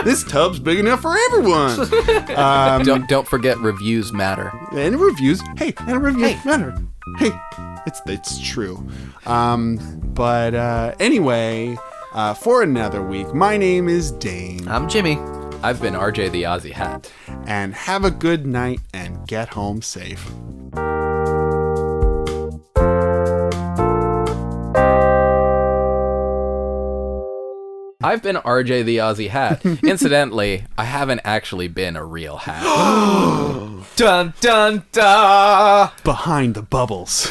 this tub's big enough for everyone. Don't forget, reviews matter. And reviews. Hey, and reviews Hey. matter. Hey, it's true. Anyway, for another week, my name is Dane. I'm Jimmy. I've been RJ the Aussie Hat. And have a good night and get home safe. I've been RJ the Aussie Hat. Incidentally, I haven't actually been a real hat. Dun dun dun. Behind the bubbles.